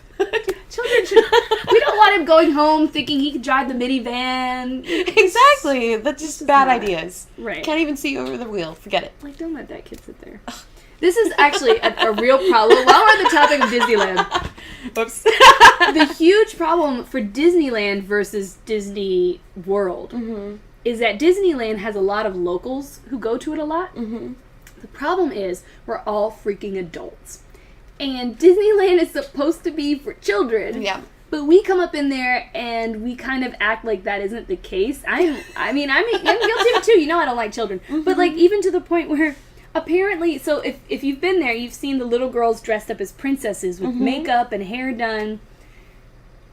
Children should... We don't want him going home thinking he could drive the minivan. Exactly. That's just bad ideas. Right. Can't even see over the wheel. Forget it. Like, don't let that kid sit there. This is actually a real problem. While we're on the topic of Disneyland... Whoops. The huge problem for Disneyland versus Disney World is that Disneyland has a lot of locals who go to it a lot. The problem is we're all freaking adults. And Disneyland is supposed to be for children. Yeah. But we come up in there and we kind of act like that isn't the case. I'm guilty of it too. You know I don't like children. But like even to the point where apparently, so if you've been there, you've seen the little girls dressed up as princesses with makeup and hair done.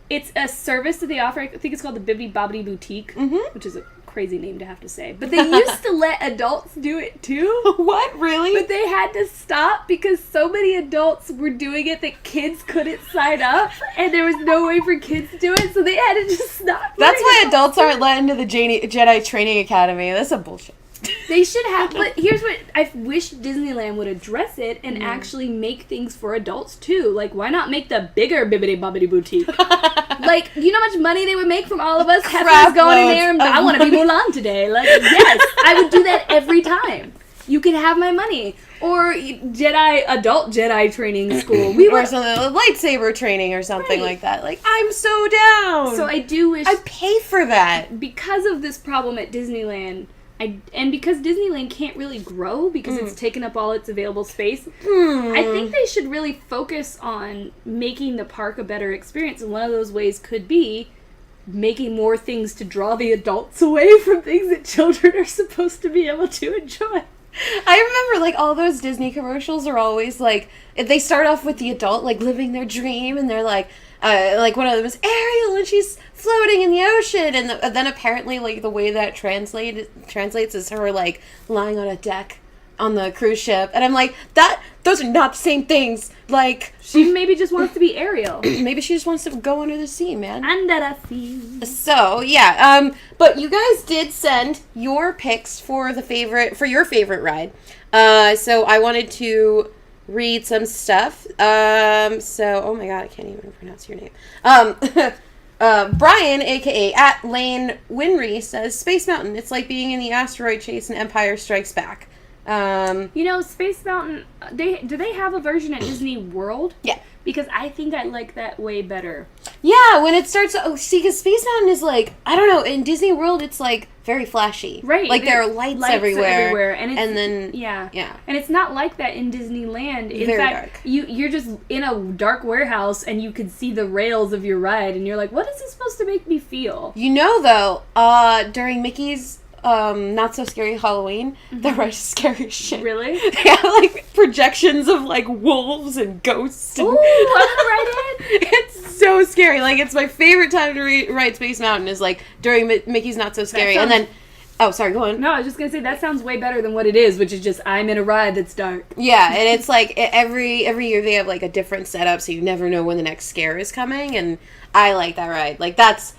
It's a service that they offer. I think it's called the Bibbidi Bobbidi Boutique, which is a crazy name to have to say. But they used to let adults do it too. What? Really? But they had to stop because so many adults were doing it that kids couldn't sign up, and there was no way for kids to do it, so they had to just stop. That's why adults aren't let into the Jedi Training Academy. That's a bullshit. They should have, but here's what I wish Disneyland would address it and actually make things for adults too. Like, why not make the bigger Bibbidi Bobbidi Boutique? Like, you know how much money they would make from all of us? Heifers going in there and I want to be Mulan today. Like, yes, I would do that every time. You can have my money. Or adult Jedi training school. Or something, lightsaber training or something like that. Like, I'm so down. So I do wish... I'd pay for that. Because of this problem at Disneyland... and because Disneyland can't really grow because it's taken up all its available space, I think they should really focus on making the park a better experience. And one of those ways could be making more things to draw the adults away from things that children are supposed to be able to enjoy. I remember, like, all those Disney commercials are always, like, they start off with the adult, like, living their dream, and they're like one of them is Ariel, and she's floating in the ocean, and then apparently, like, the way that translates is her, like, lying on a deck on the cruise ship, and I'm like, those are not the same things, like... She maybe just wants to be Ariel. Maybe she just wants to go under the sea, man. Under the sea. So, yeah, but you guys did send your picks for your favorite ride, so I wanted to read some stuff. Oh my god, I can't even pronounce your name. Brian, aka @Lane Winry, says Space Mountain. It's like being in the asteroid chase in Empire Strikes Back. Space Mountain, do they have a version at Disney World? Yeah. Because I think I like that way better. Yeah, when it starts... Oh, see, because Space Mountain is like... I don't know. In Disney World, it's like very flashy. Right. Like there are lights everywhere. And then... Yeah. Yeah. And it's not like that in Disneyland. In very fact, dark. You're just in a dark warehouse and you can see the rails of your ride and you're like, what is this supposed to make me feel? You know, though, during Mickey's Not So Scary Halloween, the ride is scary as shit. Really? They have, like, projections of, like, wolves and ghosts. Ooh, I'm gonna ride it. It's so scary. Like, it's my favorite time to ride Space Mountain is, like, during Mickey's Not So Scary. And then... Oh, sorry, go on. No, I was just going to say, that sounds way better than what it is, which is just, I'm in a ride that's dark. Yeah, and it's like, every year they have, like, a different setup, so you never know when the next scare is coming, and I like that ride. Like, that's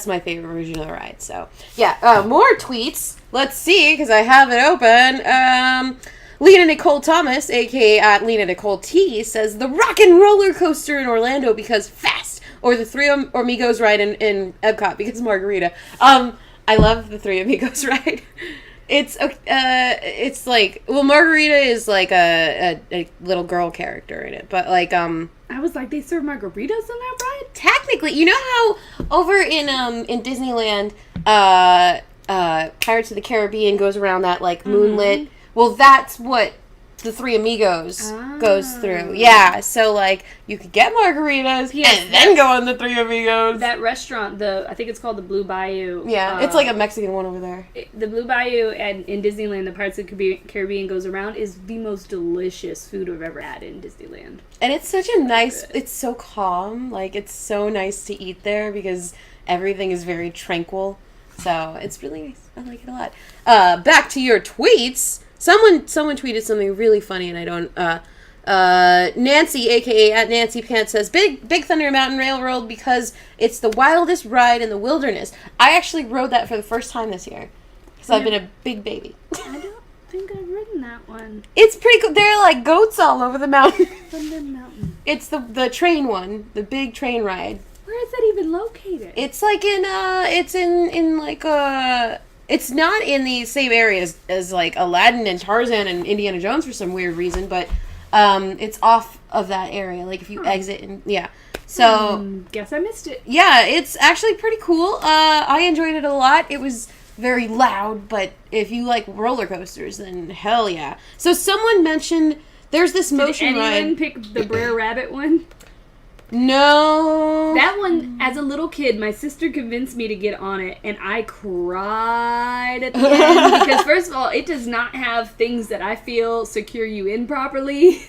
my favorite version of the ride, so. Yeah, more tweets. Let's see, because I have it open. Lena Nicole Thomas, a.k.a. at Lena Nicole T, says, the Rockin' Roller Coaster in Orlando because fast, or the Three Amigos ride in Epcot because margarita. I love the Three Amigos ride. It's like, well, Margarita is like a little girl character in it, but like I was like, they serve margaritas on that ride? Technically, you know how over in Disneyland, Pirates of the Caribbean goes around that like moonlit. Well, that's what the Three Amigos goes through. Yeah, so like you could get margaritas and then go on the Three Amigos. That restaurant, I think it's called the Blue Bayou. Yeah, it's like a Mexican one over there. The Blue Bayou in Disneyland, the Pirates of the Caribbean goes around, is the most delicious food I've ever had in Disneyland. And it's such a nice, it's so calm. Like, it's so nice to eat there because everything is very tranquil. So it's really nice. I like it a lot. Back to your tweets. Someone tweeted something really funny, and I don't. Nancy, aka at Nancy Pants, says Big Thunder Mountain Railroad because it's the wildest ride in the wilderness. I actually rode that for the first time this year because I've been a big baby. I don't think I've ridden that one. It's pretty cool. There are like goats all over the mountain. Thunder Mountain. It's the train one, the big train ride. Where is that even located? It's like it's in like it's not in the same areas as like Aladdin and Tarzan and Indiana Jones for some weird reason, but it's off of that area. Like if you exit and so guess I missed it. Yeah, it's actually pretty cool. I enjoyed it a lot. It was very loud, but if you like roller coasters, then hell yeah. So someone mentioned there's this motion ride. Did anyone pick the Brer Rabbit one? No. That one, as a little kid, my sister convinced me to get on it, and I cried at the end because, first of all, it does not have things that I feel secure you in properly.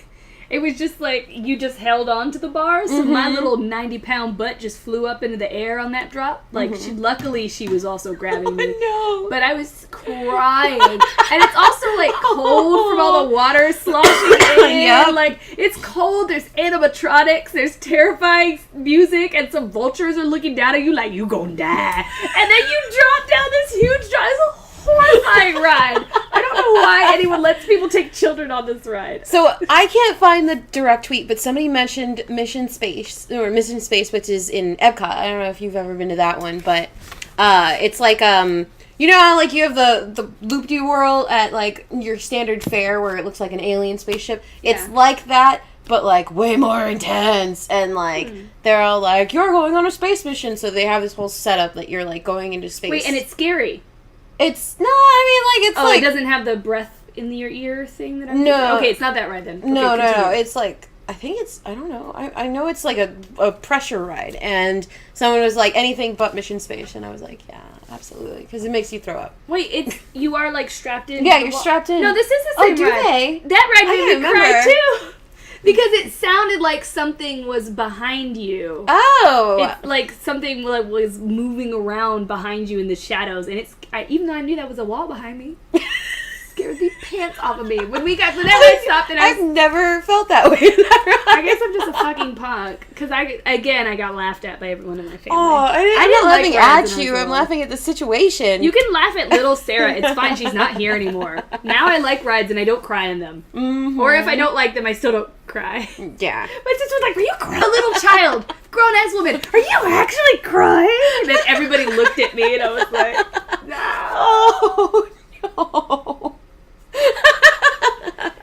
It was just like, you just held on to the bar, so my little 90-pound butt just flew up into the air on that drop. Like, luckily, she was also grabbing me. No. But I was crying. And it's also, like, cold from all the water sloshing in. Yep. Like, it's cold, there's animatronics, there's terrifying music, and some vultures are looking down at you like, you gonna die. And then you drop down this huge drop. It's a horrifying ride. I don't know why anyone lets people take children on this ride. So I can't find the direct tweet, but somebody mentioned Mission Space, which is in Epcot. I don't know if you've ever been to that one, but it's like you know how like you have the loop-de-whirl at like your standard fare where it looks like an alien spaceship. It's like that, but like way more intense, and like they're all like, you're going on a space mission, so they have this whole setup that you're like going into space. Wait, and it's scary. It's no, I mean like it's like it doesn't have the breath in your ear thing that I'm no. thinking? Okay, it's not that ride then. Okay, no. It's like I think it's I don't know. I know it's like a pressure ride, and someone was like anything but Mission Space, and I was like, yeah, absolutely, because it makes you throw up. Wait, you are like strapped in. Yeah, you're strapped in. No, this is the same do ride. they? That ride made me cry remember. too. Because it sounded like something was behind you. Oh! It, like something was moving around behind you in the shadows, and even though I knew that was a wall behind me, scared the pants off of me. Whenever I stopped, and I've never felt that way. I guess I'm just a fucking punk. Because I got laughed at by everyone in my family. Oh, I'm not laughing at you. I'm laughing at the situation. You can laugh at little Sarah. It's fine. She's not here anymore. Now I like rides and I don't cry in them. Mm-hmm. Or if I don't like them, I still don't cry. Yeah. My sister was like, "Were you crying?" A little child, grown-ass woman, "Are you actually crying?" And then everybody looked at me and I was like, "No." Oh, no.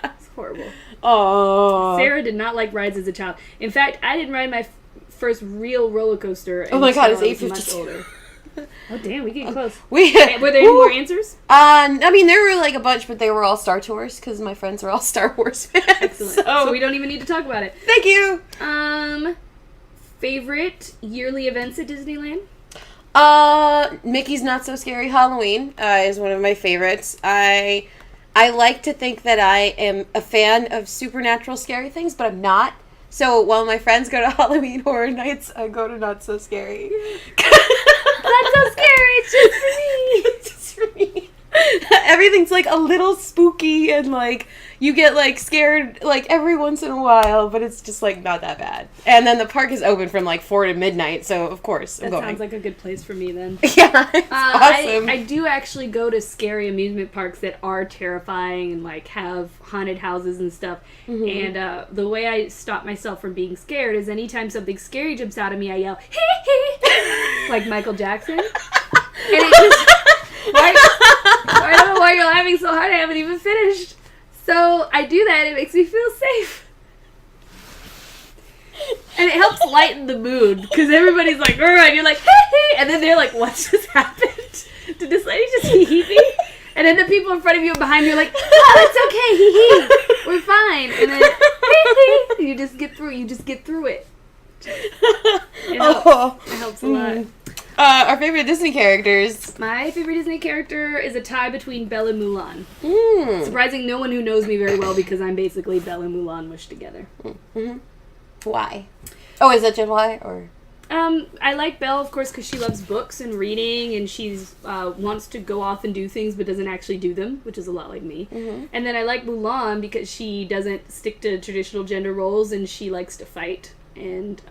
It's horrible. Oh. Sarah did not like rides as a child. In fact, I didn't ride my first real roller coaster. Oh my god, it's 8:52. Oh damn, we getting close. Were there any more answers? I mean, there were like a bunch, but they were all Star Tours because my friends are all Star Wars fans. Excellent. So we don't even need to talk about it. Thank you. Favorite yearly events at Disneyland? Mickey's Not So Scary Halloween is one of my favorites. I like to think that I am a fan of supernatural scary things, but I'm not. So while my friends go to Halloween Horror Nights, I go to Not So Scary. That's so scary. It's just for me. It's just for me. Everything's like a little spooky and like you get like scared like every once in a while, but it's just like not that bad. And then the park is open from like 4 to midnight, so of course I'm going. That sounds like a good place for me then. Yeah, it's awesome. I do actually go to scary amusement parks that are terrifying and like have haunted houses and stuff. Mm-hmm. And the way I stop myself from being scared is anytime something scary jumps out at me, I yell, hee hee, like Michael Jackson. And it just... I don't know why you're laughing so hard. I haven't even finished. So I do that. It makes me feel safe. And it helps lighten the mood. Because everybody's like, and you're like, hey. And then they're like, what just happened? Did this lady just hee me? And then the people in front of you and behind you are like, oh, it's okay. Hee. We're fine. And then, hee. And you just get through it. You just get through it. It helps a lot. Our favorite Disney characters. My favorite Disney character is a tie between Belle and Mulan. Surprising no one who knows me very well because I'm basically Belle and Mulan mushed together. Mm-hmm. Why? Oh, is that just why? Or I like Belle, of course, because she loves books and reading, and she's wants to go off and do things but doesn't actually do them, which is a lot like me. Mm-hmm. And then I like Mulan because she doesn't stick to traditional gender roles and she likes to fight. And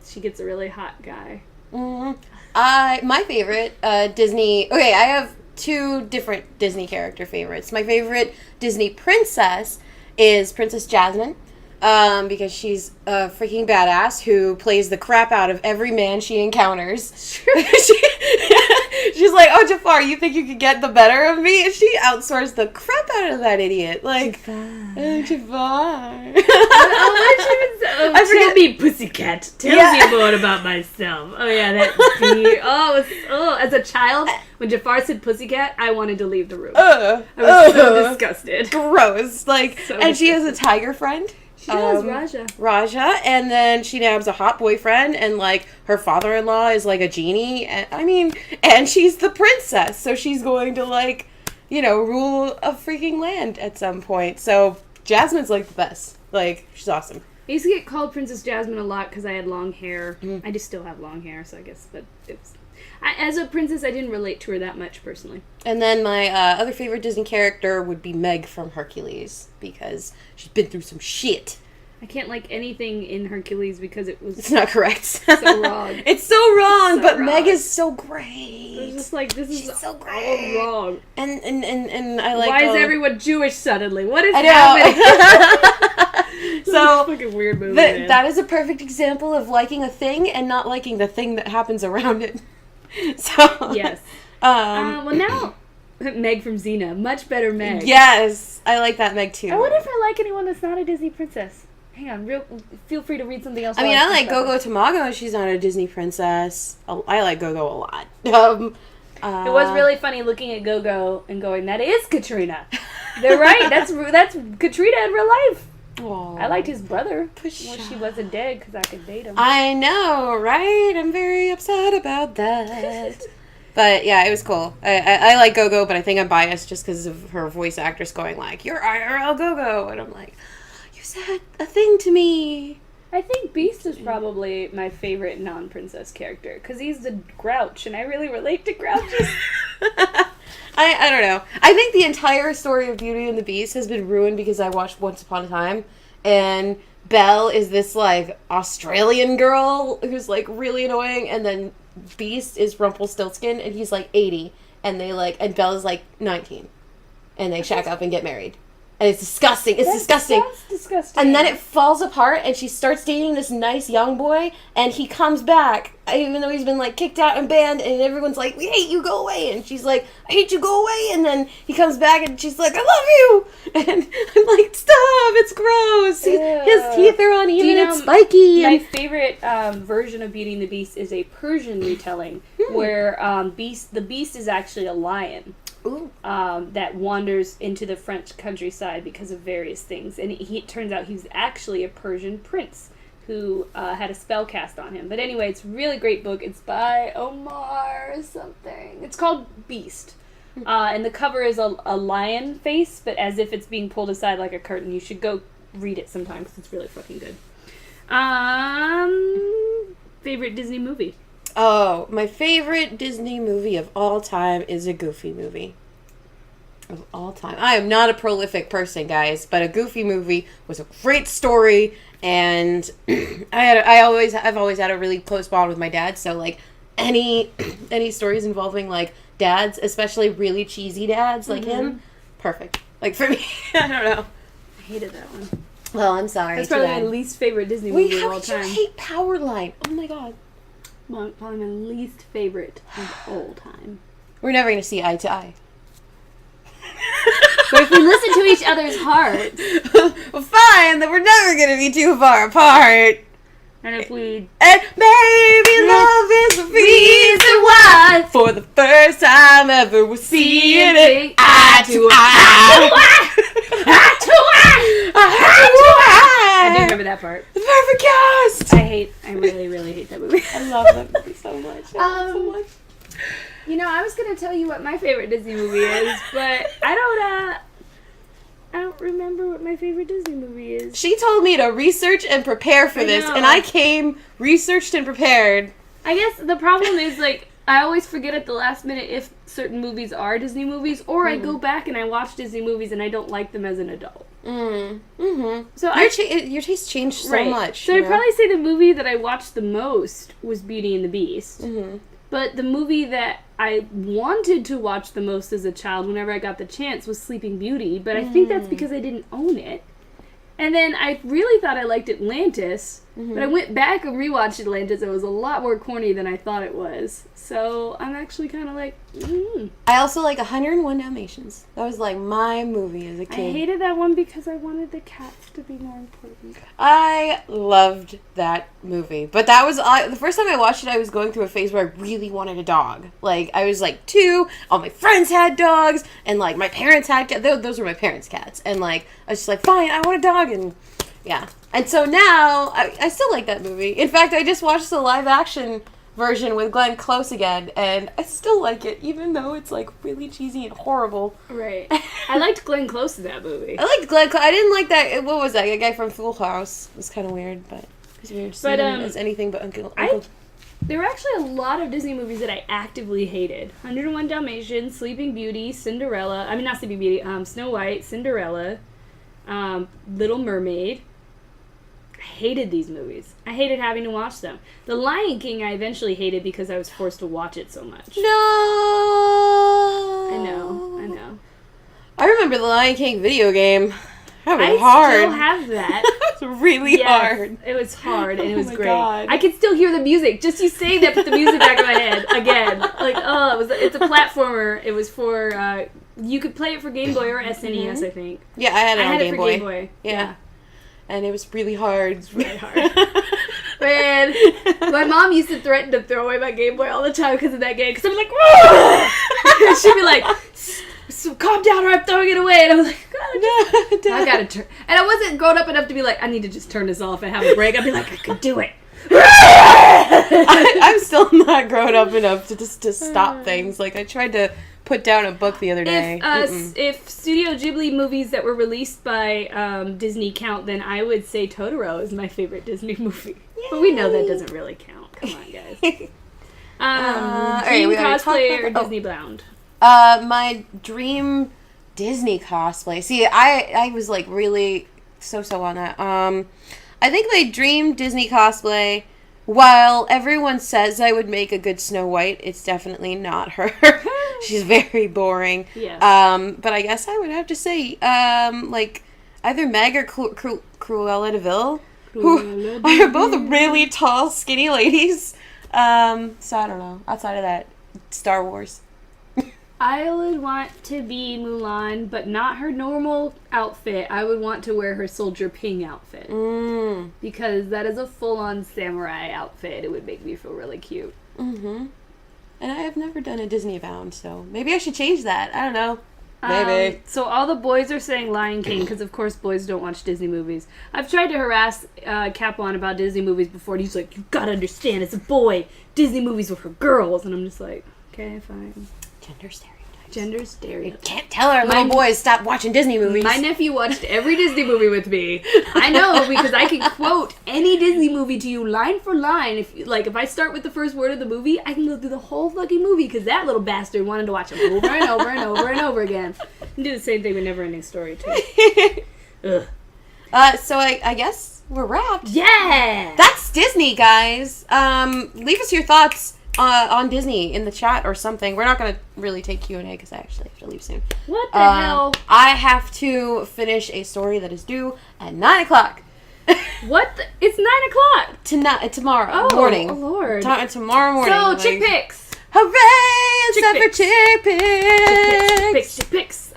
she gets a really hot guy. Mm-hmm. My favorite Disney... Okay, I have 2 different Disney character favorites. My favorite Disney princess is Princess Jasmine, because she's a freaking badass who plays the crap out of every man she encounters. She's like, oh, Jafar, you think you could get the better of me? And she outsourced the crap out of that idiot. Like, Jafar. Tell me, pussycat. Tell me more about myself. Oh, yeah, that bee. As a child, when Jafar said pussycat, I wanted to leave the room. I was so disgusted. Gross. Like, so and disgusted. She has a tiger friend. She does, Raja, and then she nabs a hot boyfriend, and, like, her father-in-law is, like, a genie, and she's the princess, so she's going to, like, rule a freaking land at some point, so Jasmine's, like, the best. Like, she's awesome. I used to get called Princess Jasmine a lot because I had long hair. I just still have long hair, so I guess, but it's... as a princess, I didn't relate to her that much, personally. And then my other favorite Disney character would be Meg from Hercules, because she's been through some shit. I can't like anything in Hercules because It's not correct. So wrong. It's so wrong, but wrong. Meg is so great. It's just like, this is so great. All wrong. And I like... Why is everyone Jewish suddenly? What is happening? So, fucking weird movie, that is a perfect example of liking a thing and not liking the thing that happens around it. So yes. Well, now Meg from Xena, much better Meg. Yes, I like that Meg too. I wonder if I like anyone that's not a Disney princess. Hang on, feel free to read something else. I mean, I like Gogo Tamago. She's not a Disney princess. I like Gogo a lot. It was really funny looking at Gogo and going, "That is Katrina." They're right. That's Katrina in real life. Aww. I liked his brother. Well, she wasn't dead because I could date him. I know, right? I'm very upset about that. But yeah, it was cool. I like Gogo, but I think I'm biased just because of her voice actress going like, "You're IRL Gogo," and I'm like, "You said a thing to me." I think Beast is probably my favorite non-princess character because he's the Grouch, and I really relate to Grouches. I don't know. I think the entire story of Beauty and the Beast has been ruined because I watched Once Upon a Time, and Belle is this, like, Australian girl who's, like, really annoying, and then Beast is Rumpelstiltskin, and he's, like, 80, and and Belle is, like, 19, and they shack up and get married. And it's disgusting. That's disgusting. And then it falls apart, and she starts dating this nice young boy, and he comes back, even though he's been, like, kicked out and banned, and everyone's like, "We hate you, go away." And she's like, "I hate you, go away." And then he comes back, and she's like, "I love you." And I'm like, "Stop, it's gross." His teeth are uneven and spiky. My favorite version of Beauty and the Beast is a Persian retelling, where the Beast is actually a lion. That wanders into the French countryside because of various things. And it turns out he's actually a Persian prince who had a spell cast on him. But anyway, it's a really great book. It's by Omar something. It's called Beast. And the cover is a lion face, but as if it's being pulled aside like a curtain. You should go read it sometime because it's really fucking good. Favorite Disney movie? Oh, my favorite Disney movie of all time is a Goofy movie. Of all time. I am not a prolific person, guys, but a Goofy movie was a great story, and I've always had a really close bond with my dad, so like any stories involving like dads, especially really cheesy dads like him, perfect. Like for me, I don't know. I hated that one. Well, I'm sorry. That's probably my least favorite Disney movie of all time. Wait, how could you hate Powerline? Oh my god. Well, probably my least favorite of all time. We're never going to see eye to eye. But if we listen to each other's hearts... Well, fine, then we're never going to be too far apart. And if we... And maybe love is the reason why for the first time ever we're seeing it eye to eye. Eye to eye. Eye to eye. I do remember that part. The perfect cast. I really, really hate that movie. I love that movie so much. So much. You know, I was going to tell you what my favorite Disney movie is, but I don't remember what my favorite Disney movie is. She told me to research and prepare for this, and I came researched and prepared. I guess the problem is, like, I always forget at the last minute if certain movies are Disney movies, or I go back and I watch Disney movies and I don't like them as an adult. So your taste changed so much. So I'd probably say the movie that I watched the most was Beauty and the Beast. But the movie that I wanted to watch the most as a child whenever I got the chance was Sleeping Beauty, but I think that's because I didn't own it. And then I really thought I liked Atlantis, but I went back and rewatched Atlantis. It was a lot more corny than I thought it was. So I'm actually kind of like, I also like 101 Dalmatians. That was like my movie as a kid. I hated that one because I wanted the cats to be more important. I loved that movie. But that was, the first time I watched it, I was going through a phase where I really wanted a dog. Like, I was like 2, all my friends had dogs, and like my parents had cats. Those were my parents' cats. And like, I was just like, fine, I want a dog, and yeah. And so now, I still like that movie. In fact, I just watched the live-action version with Glenn Close again, and I still like it, even though it's like really cheesy and horrible. Right. I liked Glenn Close in that movie. I liked Glenn Close. I didn't like that. What was that? A guy from Full House. It was kind of weird, but it's weird. But as anything but Uncle. There were actually a lot of Disney movies that I actively hated. 101 Dalmatians, Sleeping Beauty, Cinderella. I mean, not Sleeping Beauty. Snow White, Cinderella, Little Mermaid. I hated these movies. I hated having to watch them. The Lion King I eventually hated because I was forced to watch it so much. No! I know. I remember the Lion King video game. That was I hard. still have that. It's really hard. It was hard and it was great. God. I can still hear the music. Just you saying that put the music back in my head again. Like, it's a platformer. It was for you could play it for Game Boy or SNES, I think. Yeah, I had it on Game Boy. Game Boy. Yeah. And it was really hard. It's really hard. Man, my mom used to threaten to throw away my Game Boy all the time because of that game. Because I'm like, whoa! She'd be like, so calm down or I'm throwing it away. And I was like, God, I gotta turn. And I wasn't grown up enough to be like, I need to just turn this off and have a break. I'd be like, I could do it. I'm still not grown up enough to stop things. Like, I tried to put down a book the other day. If Studio Ghibli movies that were released by Disney count, then I would say Totoro is my favorite Disney movie. Yay. But we know that doesn't really count. Come on, guys. Dream cosplay or Disney bound? My dream Disney cosplay. See, I was like really so on that. I think my dream Disney cosplay, while everyone says I would make a good Snow White, it's definitely not her. She's very boring. Yeah. But I guess I would have to say, like, either Meg or Cruella de Vil, who are both really tall, skinny ladies. So I don't know. Outside of that, Star Wars. I would want to be Mulan, but not her normal outfit. I would want to wear her Soldier Ping outfit. Because that is a full-on samurai outfit. It would make me feel really cute. And I have never done a Disney bound, so maybe I should change that. I don't know. Maybe. So all the boys are saying Lion King, because of course boys don't watch Disney movies. I've tried to harass Capon about Disney movies before, and he's like, you gotta understand, it's a boy. Disney movies were for girls. And I'm just like, okay, fine. Gender stereotypes. Gender stereotypes. Can't tell our little boys stop watching Disney movies. My nephew watched every Disney movie with me. I know, because I can quote any Disney movie to you line for line. If I start with the first word of the movie, I can go through the whole fucking movie, because that little bastard wanted to watch them over and over and over and over again. And do the same thing with Neverending Story, too. Ugh. So I guess we're wrapped. Yeah! That's Disney, guys. Leave us your thoughts on Disney in the chat or something. We're not going to really take Q&A because I actually have to leave soon. What the hell? I have to finish a story that is due at 9 o'clock. What? It's 9 o'clock! Tomorrow morning. Oh, Lord. Tomorrow morning. So, chick picks! Hooray! It's time for chick picks! Chick picks.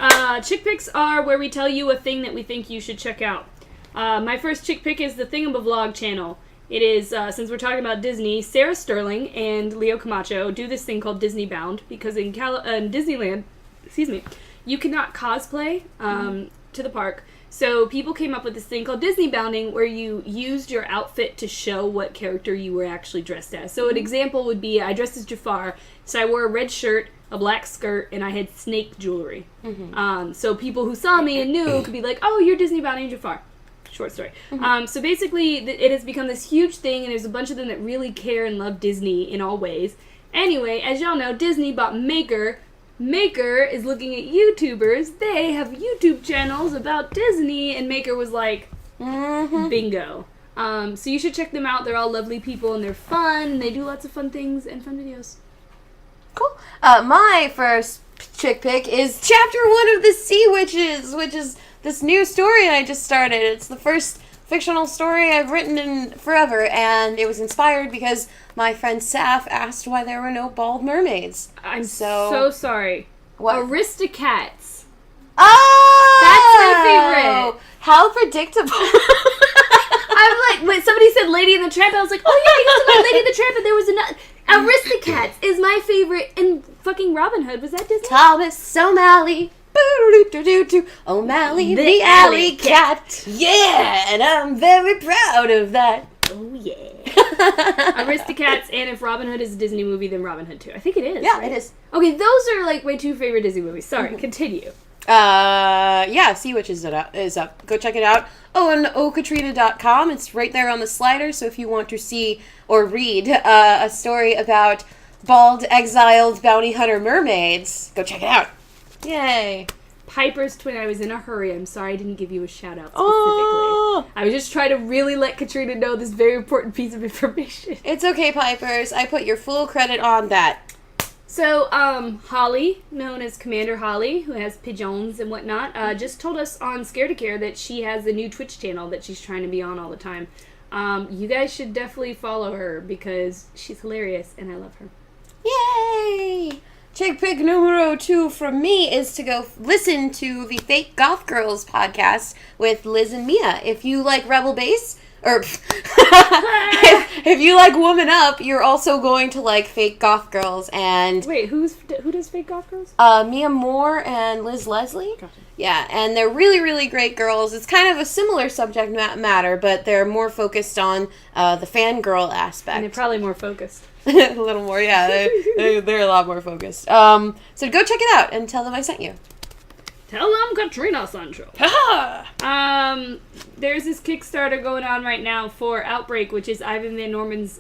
Chick picks are where we tell you a thing that we think you should check out. My first chick pick is the Thingamavlog channel. It is, since we're talking about Disney, Sarah Sterling and Leo Camacho do this thing called Disney Bound, because in Disneyland, you cannot cosplay to the park. So people came up with this thing called Disney Bounding, where you used your outfit to show what character you were actually dressed as. So an example would be, I dressed as Jafar, so I wore a red shirt, a black skirt, and I had snake jewelry. So people who saw me and knew could be like, oh, you're Disney Bounding Jafar. Short story. So basically, it has become this huge thing, and there's a bunch of them that really care and love Disney in all ways. Anyway, as y'all know, Disney bought Maker. Maker is looking at YouTubers. They have YouTube channels about Disney, and Maker was like, bingo. So you should check them out. They're all lovely people, and they're fun, and they do lots of fun things and fun videos. Cool. My first chick pick is Chapter 1 of The Sea Witches, which is this new story I just started. It's the first fictional story I've written in forever, and it was inspired because my friend Saf asked why there were no bald mermaids. I'm so sorry. What? Aristocats. Oh! That's my favorite. How predictable. I'm like, when somebody said Lady and the Tramp, I was like, oh yeah, I used to like Lady and the Tramp, and there was another. Aristocats is my favorite, and fucking Robin Hood. Was that Disney? Thomas O'Malley. O'Malley the alley cat. Yeah, and I'm very proud of that. Oh yeah. Aristocats, and if Robin Hood is a Disney movie, then Robin Hood too. I think it is. Yeah, right? it is. Okay, those are like my two favorite Disney movies. Sorry, continue. Yeah, Sea Witches is up. Go check it out. Oh, and ohCatrina.com. It's right there on the slider, so if you want to see or read a story about bald, exiled bounty hunter mermaids, go check it out. Yay. Piper's twin. I was in a hurry. I'm sorry I didn't give you a shout out specifically. Oh. I was just trying to really let Katrina know this very important piece of information. It's okay, Pipers. I put your full credit on that. So, Holly, known as Commander Holly, who has pigeons and whatnot, just told us on Scared to Care that she has a new Twitch channel that she's trying to be on all the time. You guys should definitely follow her because she's hilarious and I love her. Yay! Chick pick numero 2 from me is to go listen to the Fake Goth Girls podcast with Liz and Mia. If you like Rebel Bass, or if you like Woman Up, you're also going to like Fake Goth Girls. And wait, who does Fake Goth Girls? Mia Moore and Liz Leslie. Gotcha. Yeah, and they're really, really great girls. It's kind of a similar subject matter, but they're more focused on the fangirl aspect. And they're probably more focused. A little more, yeah. They're a lot more focused. So go check it out and tell them I sent you. Tell them Katrina Sancho. There's this Kickstarter going on right now for Outbreak, which is Ivan Van Norman's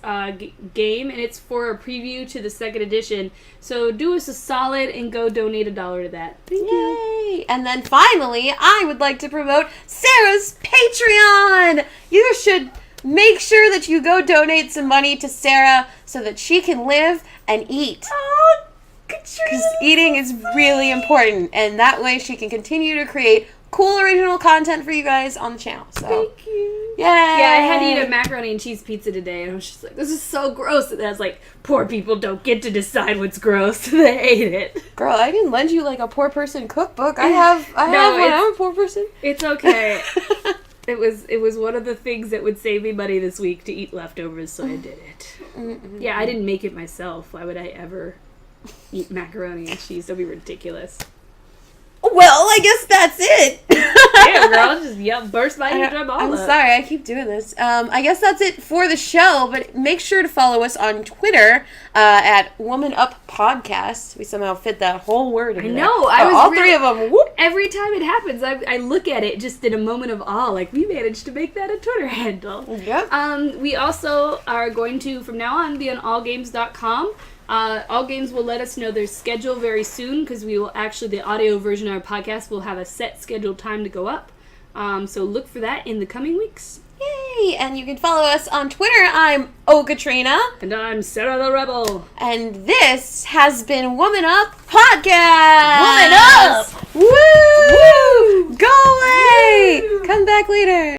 game, and it's for a preview to the second edition. So do us a solid and go donate $1 to that. Thank you. And then finally, I would like to promote Sarah's Patreon. You should make sure that you go donate some money to Sarah so that she can live and eat. Oh, because eating is really important, and that way she can continue to create cool original content for you guys on the channel. So thank you. Yay! Yeah, I had to eat a macaroni and cheese pizza today, and I was just like, this is so gross. And I was like, poor people don't get to decide what's gross. They ate it. Girl, I can lend you like a poor person cookbook. I have one. I'm a poor person. It's okay. It was one of the things that would save me money this week to eat leftovers, so I did it. Yeah, I didn't make it myself. Why would I ever eat macaroni and cheese? That'd be ridiculous. Well, I guess that's it. Damn, girl, just burst my eardrum all I'm up. sorry, I keep doing this. I guess that's it for the show, but make sure to follow us on Twitter at Woman Up Podcast. We somehow fit that whole word in there. I know. I was all three of them. Whoop. Every time it happens, I look at it just in a moment of awe. Like, we managed to make that a Twitter handle. Yep. We also are going to, from now on, be on allgames.com. All Games will let us know their schedule very soon, because we will actually, the audio version of our podcast will have a set scheduled time to go up. So look for that in the coming weeks. Yay! And you can follow us on Twitter. I'm ohCatrina. And I'm SarahTheRebel. And this has been Woman Up Podcast! Woman Up! Woo! Woo! Go away! Woo! Come back later.